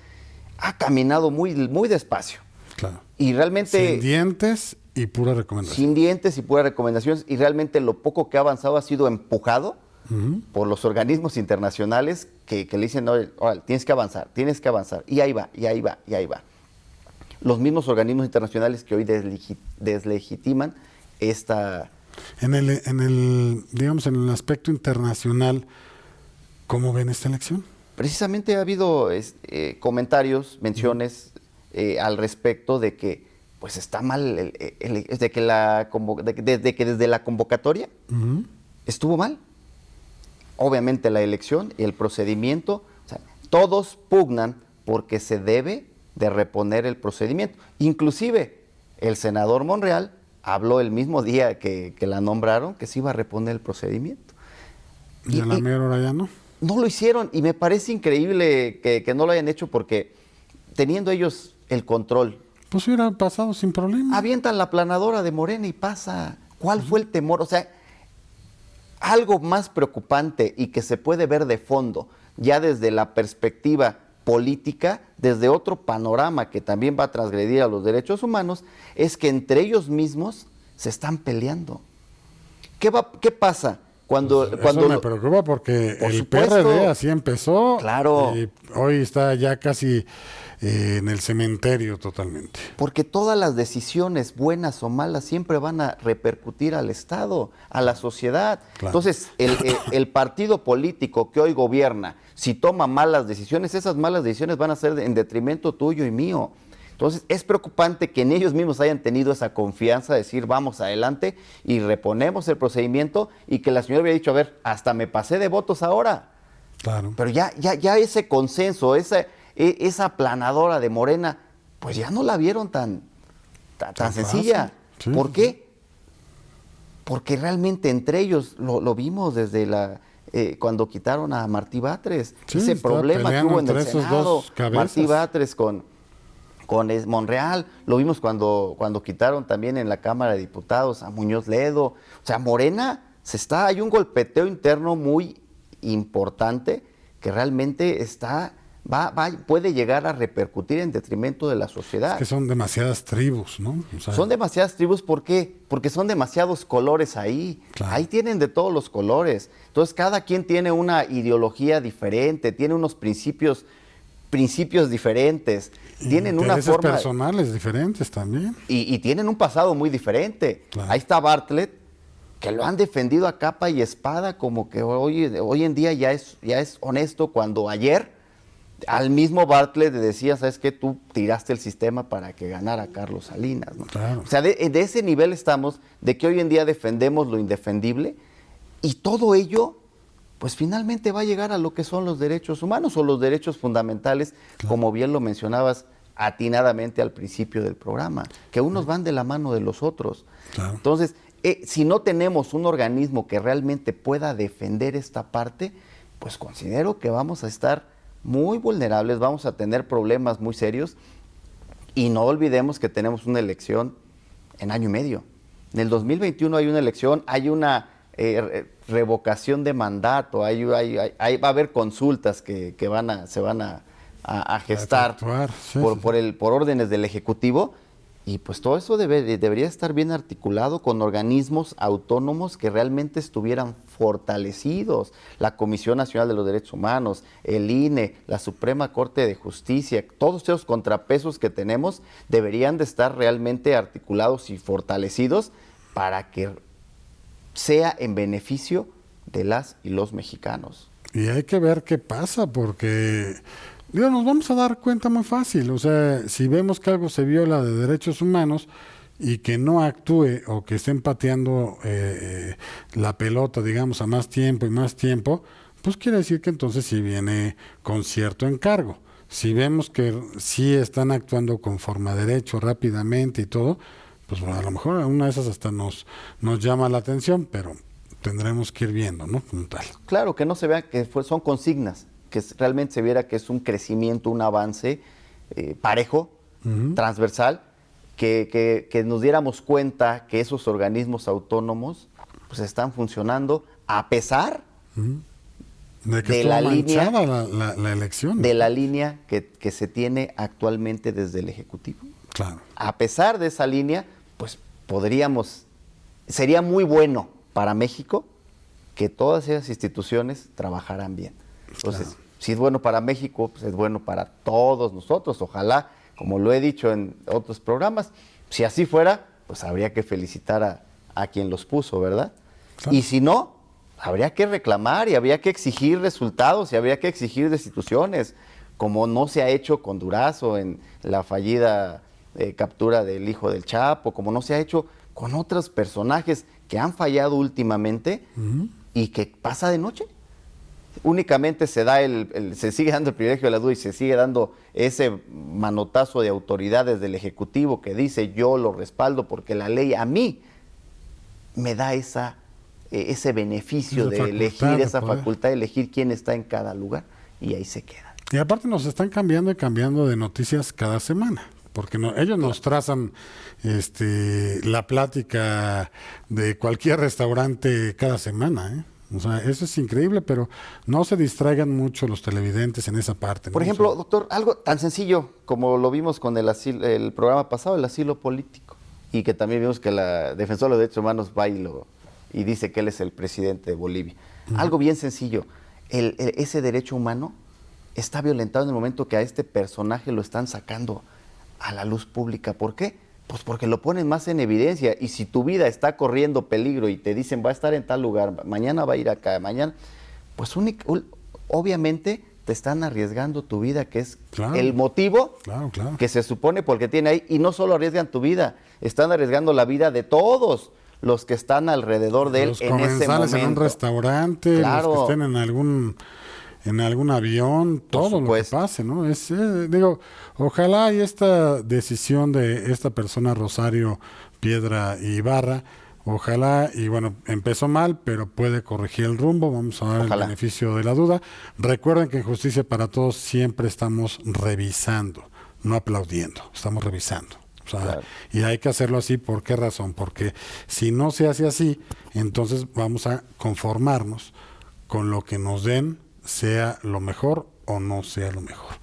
[SPEAKER 2] ha caminado muy, muy despacio.
[SPEAKER 1] Claro.
[SPEAKER 2] Y realmente...
[SPEAKER 1] Sin dientes y pura recomendación.
[SPEAKER 2] Sin dientes y puras recomendaciones. Y realmente lo poco que ha avanzado ha sido empujado por los organismos internacionales que le dicen, oye, tienes que avanzar. Y ahí va, y ahí va, y ahí va. Los mismos organismos internacionales que hoy deslegitiman esta...
[SPEAKER 1] digamos, en el aspecto internacional, ¿cómo ven esta elección?
[SPEAKER 2] Precisamente ha habido comentarios, menciones al respecto de que pues está mal, desde que desde la convocatoria estuvo mal. Obviamente la elección y el procedimiento, o sea, todos pugnan porque se debe de reponer el procedimiento. Inclusive el senador Monreal habló el mismo día que la nombraron que se iba a reponer el procedimiento.
[SPEAKER 1] Y a la mera hora ya no.
[SPEAKER 2] No lo hicieron y me parece increíble que no lo hayan hecho porque teniendo ellos el control.
[SPEAKER 1] Pues hubiera pasado sin problema.
[SPEAKER 2] Avientan la planadora de Morena y pasa. ¿Cuál fue el temor? O sea, algo más preocupante y que se puede ver de fondo, ya desde la perspectiva política, desde otro panorama que también va a transgredir a los derechos humanos, es que entre ellos mismos se están peleando. ¿Qué pasa? Cuando
[SPEAKER 1] eso me preocupa porque
[SPEAKER 2] por
[SPEAKER 1] el
[SPEAKER 2] supuesto,
[SPEAKER 1] PRD así empezó.
[SPEAKER 2] Claro.
[SPEAKER 1] Y hoy está ya casi en el cementerio totalmente.
[SPEAKER 2] Porque todas las decisiones, buenas o malas, siempre van a repercutir al Estado, a la sociedad. Claro. Entonces, el partido político que hoy gobierna, si toma malas decisiones, esas malas decisiones van a ser en detrimento tuyo y mío. Entonces, es preocupante que en ellos mismos hayan tenido esa confianza de decir, vamos adelante y reponemos el procedimiento y que la señora hubiera dicho, a ver, hasta me pasé de votos ahora.
[SPEAKER 1] Claro.
[SPEAKER 2] Pero ya ese consenso, esa planadora de Morena, pues ya no la vieron tan sencilla.
[SPEAKER 1] Sí.
[SPEAKER 2] ¿Por qué? Porque realmente entre ellos, lo vimos desde cuando quitaron a Martí Batres, ese problema que hubo en el Senado, Martí Batres con Monreal, lo vimos cuando quitaron también en la Cámara de Diputados a Muñoz Ledo. O sea, Morena hay un golpeteo interno muy importante que realmente puede llegar a repercutir en detrimento de la sociedad.
[SPEAKER 1] Es que son demasiadas tribus, ¿no? O sea,
[SPEAKER 2] son demasiadas tribus, ¿por qué? Porque son demasiados colores ahí. Claro. Ahí tienen de todos los colores. Entonces, cada quien tiene una ideología diferente, tiene unos principios diferentes, tienen una forma
[SPEAKER 1] personales diferentes también.
[SPEAKER 2] Y tienen un pasado muy diferente. Claro. Ahí está Bartlett, que lo han defendido a capa y espada, como que hoy en día ya es honesto, cuando ayer al mismo Bartlett le decía, ¿sabes qué? Tú tiraste el sistema para que ganara Carlos Salinas, ¿no?
[SPEAKER 1] Claro.
[SPEAKER 2] O sea, de ese nivel estamos, de que hoy en día defendemos lo indefendible, y todo ello pues finalmente va a llegar a lo que son los derechos humanos o los derechos fundamentales, claro, como bien lo mencionabas atinadamente al principio del programa, que unos van de la mano de los otros.
[SPEAKER 1] Claro.
[SPEAKER 2] Entonces, si no tenemos un organismo que realmente pueda defender esta parte, pues considero que vamos a estar muy vulnerables, vamos a tener problemas muy serios, y no olvidemos que tenemos una elección en año y medio. En el 2021 hay una elección, hay una revocación de mandato, va a haber consultas que se van a gestar por órdenes del Ejecutivo, y pues todo eso debería estar bien articulado con organismos autónomos que realmente estuvieran fortalecidos. La Comisión Nacional de los Derechos Humanos, el INE, la Suprema Corte de Justicia, todos esos contrapesos que tenemos deberían de estar realmente articulados y fortalecidos para que sea en beneficio de las y los mexicanos.
[SPEAKER 1] Y hay que ver qué pasa, porque nos vamos a dar cuenta muy fácil. O sea, si vemos que algo se viola de derechos humanos y que no actúe o que estén pateando la pelota, digamos, a más tiempo, pues quiere decir que entonces sí viene con cierto encargo. Si vemos que sí están actuando conforme a derecho rápidamente y todo, pues bueno, a lo mejor una de esas hasta nos llama la atención, pero tendremos que ir viendo, ¿no? Como tal.
[SPEAKER 2] Claro, que no se vea que son consignas, que realmente se viera que es un crecimiento, un avance parejo, transversal, que nos diéramos cuenta que esos organismos autónomos pues están funcionando a pesar
[SPEAKER 1] De que
[SPEAKER 2] de
[SPEAKER 1] estuvo
[SPEAKER 2] la línea,
[SPEAKER 1] manchada la elección.
[SPEAKER 2] de la línea que se tiene actualmente desde el Ejecutivo.
[SPEAKER 1] Claro.
[SPEAKER 2] A pesar de esa línea, pues sería muy bueno para México que todas esas instituciones trabajaran bien. Entonces,
[SPEAKER 1] Claro.
[SPEAKER 2] si es bueno para México, pues es bueno para todos nosotros. Ojalá, como lo he dicho en otros programas, si así fuera, pues habría que felicitar a quien los puso, ¿verdad?
[SPEAKER 1] Claro.
[SPEAKER 2] Y si no, habría que reclamar y habría que exigir resultados y habría que exigir destituciones, como no se ha hecho con Durazo en la fallida captura del hijo del Chapo, como no se ha hecho con otros personajes que han fallado últimamente y que pasa de noche. Únicamente se da se sigue dando el privilegio de la duda y se sigue dando ese manotazo de autoridades del Ejecutivo que dice yo lo respaldo porque la ley a mí me da ese beneficio de elegir, esa facultad de elegir quién está en cada lugar y ahí se queda.
[SPEAKER 1] Y aparte nos están cambiando y cambiando de noticias cada semana, porque ellos nos trazan la plática de cualquier restaurante cada semana, ¿eh? O sea, eso es increíble, pero no se distraigan mucho los televidentes en esa parte, ¿no?
[SPEAKER 2] Por ejemplo,
[SPEAKER 1] O sea,
[SPEAKER 2] doctor, algo tan sencillo como lo vimos con el programa pasado, el asilo político, y que también vimos que la defensora de los derechos humanos va y dice que él es el presidente de Bolivia. Algo bien sencillo, ese derecho humano está violentado en el momento que a este personaje lo están sacando a la luz pública. ¿Por qué? Pues porque lo ponen más en evidencia y si tu vida está corriendo peligro y te dicen va a estar en tal lugar, mañana va a ir acá, mañana, pues obviamente te están arriesgando tu vida, que es el motivo que se supone porque tiene ahí, y no solo arriesgan tu vida, están arriesgando la vida de todos los que están alrededor de él en ese momento.
[SPEAKER 1] En un restaurante, los que estén en algún avión, todo lo que pase, ¿no? Digo, ojalá y esta decisión de esta persona, Rosario Piedra Ibarra, ojalá, y bueno, empezó mal, pero puede corregir el rumbo, vamos a dar el beneficio de la duda. Recuerden que en Justicia para Todos siempre estamos revisando, no aplaudiendo, estamos revisando. O sea, y hay que hacerlo así, ¿por qué razón? Porque si no se hace así, entonces vamos a conformarnos con lo que nos den, sea lo mejor o no sea lo mejor.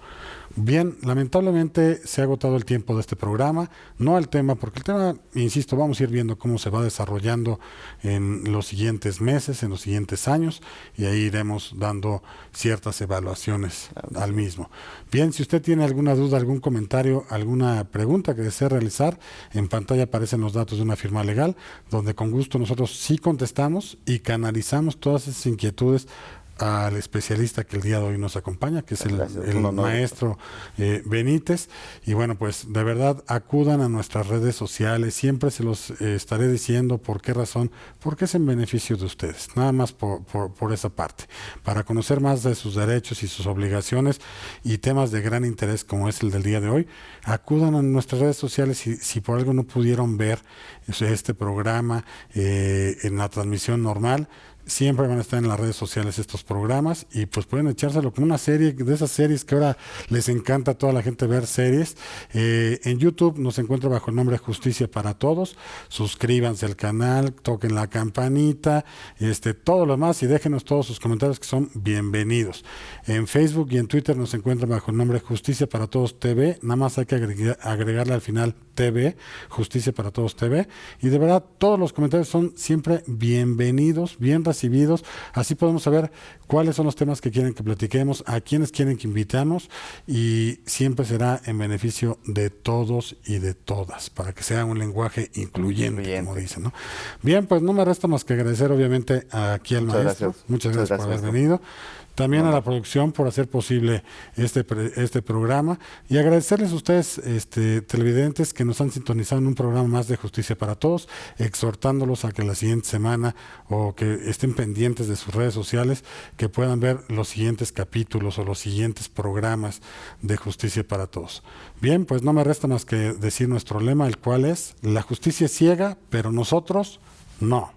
[SPEAKER 1] Bien, lamentablemente se ha agotado el tiempo de este programa, no el tema, porque el tema, insisto, vamos a ir viendo cómo se va desarrollando en los siguientes meses, en los siguientes años, y ahí iremos dando ciertas evaluaciones al mismo. Bien, si usted tiene alguna duda, algún comentario, alguna pregunta que desee realizar, en pantalla aparecen los datos de una firma legal, donde con gusto nosotros sí contestamos y canalizamos todas esas inquietudes al especialista que el día de hoy nos acompaña, que es el maestro Benítez. Y bueno, pues de verdad acudan a nuestras redes sociales, siempre se los estaré diciendo por qué razón, porque es en beneficio de ustedes, nada más por esa parte, para conocer más de sus derechos y sus obligaciones y temas de gran interés como es el del día de hoy. Acudan a nuestras redes sociales si por algo no pudieron ver este programa en la transmisión normal. Siempre van a estar en las redes sociales estos programas y pues pueden echárselo como una serie de esas series que ahora les encanta a toda la gente ver series. En YouTube nos encuentra bajo el nombre Justicia para Todos. Suscríbanse al canal, toquen la campanita, todo lo demás y déjenos todos sus comentarios que son bienvenidos. En Facebook y en Twitter nos encuentran bajo el nombre Justicia para Todos TV. Nada más hay que agregarle al final TV, Justicia para Todos TV. Y de verdad todos los comentarios son siempre bienvenidos, bien recibidos, así podemos saber cuáles son los temas que quieren que platiquemos, a quienes quieren que invitamos y siempre será en beneficio de todos y de todas, para que sea un lenguaje incluyente, como dicen, ¿no? Bien, pues no me resta más que agradecer obviamente aquí al maestro. Muchas gracias por haber venido. También a la producción por hacer posible este programa y agradecerles a ustedes, televidentes, que nos han sintonizado en un programa más de Justicia para Todos, exhortándolos a que la siguiente semana o que estén pendientes de sus redes sociales, que puedan ver los siguientes capítulos o los siguientes programas de Justicia para Todos. Bien, pues no me resta más que decir nuestro lema, el cual es: la justicia es ciega, pero nosotros no.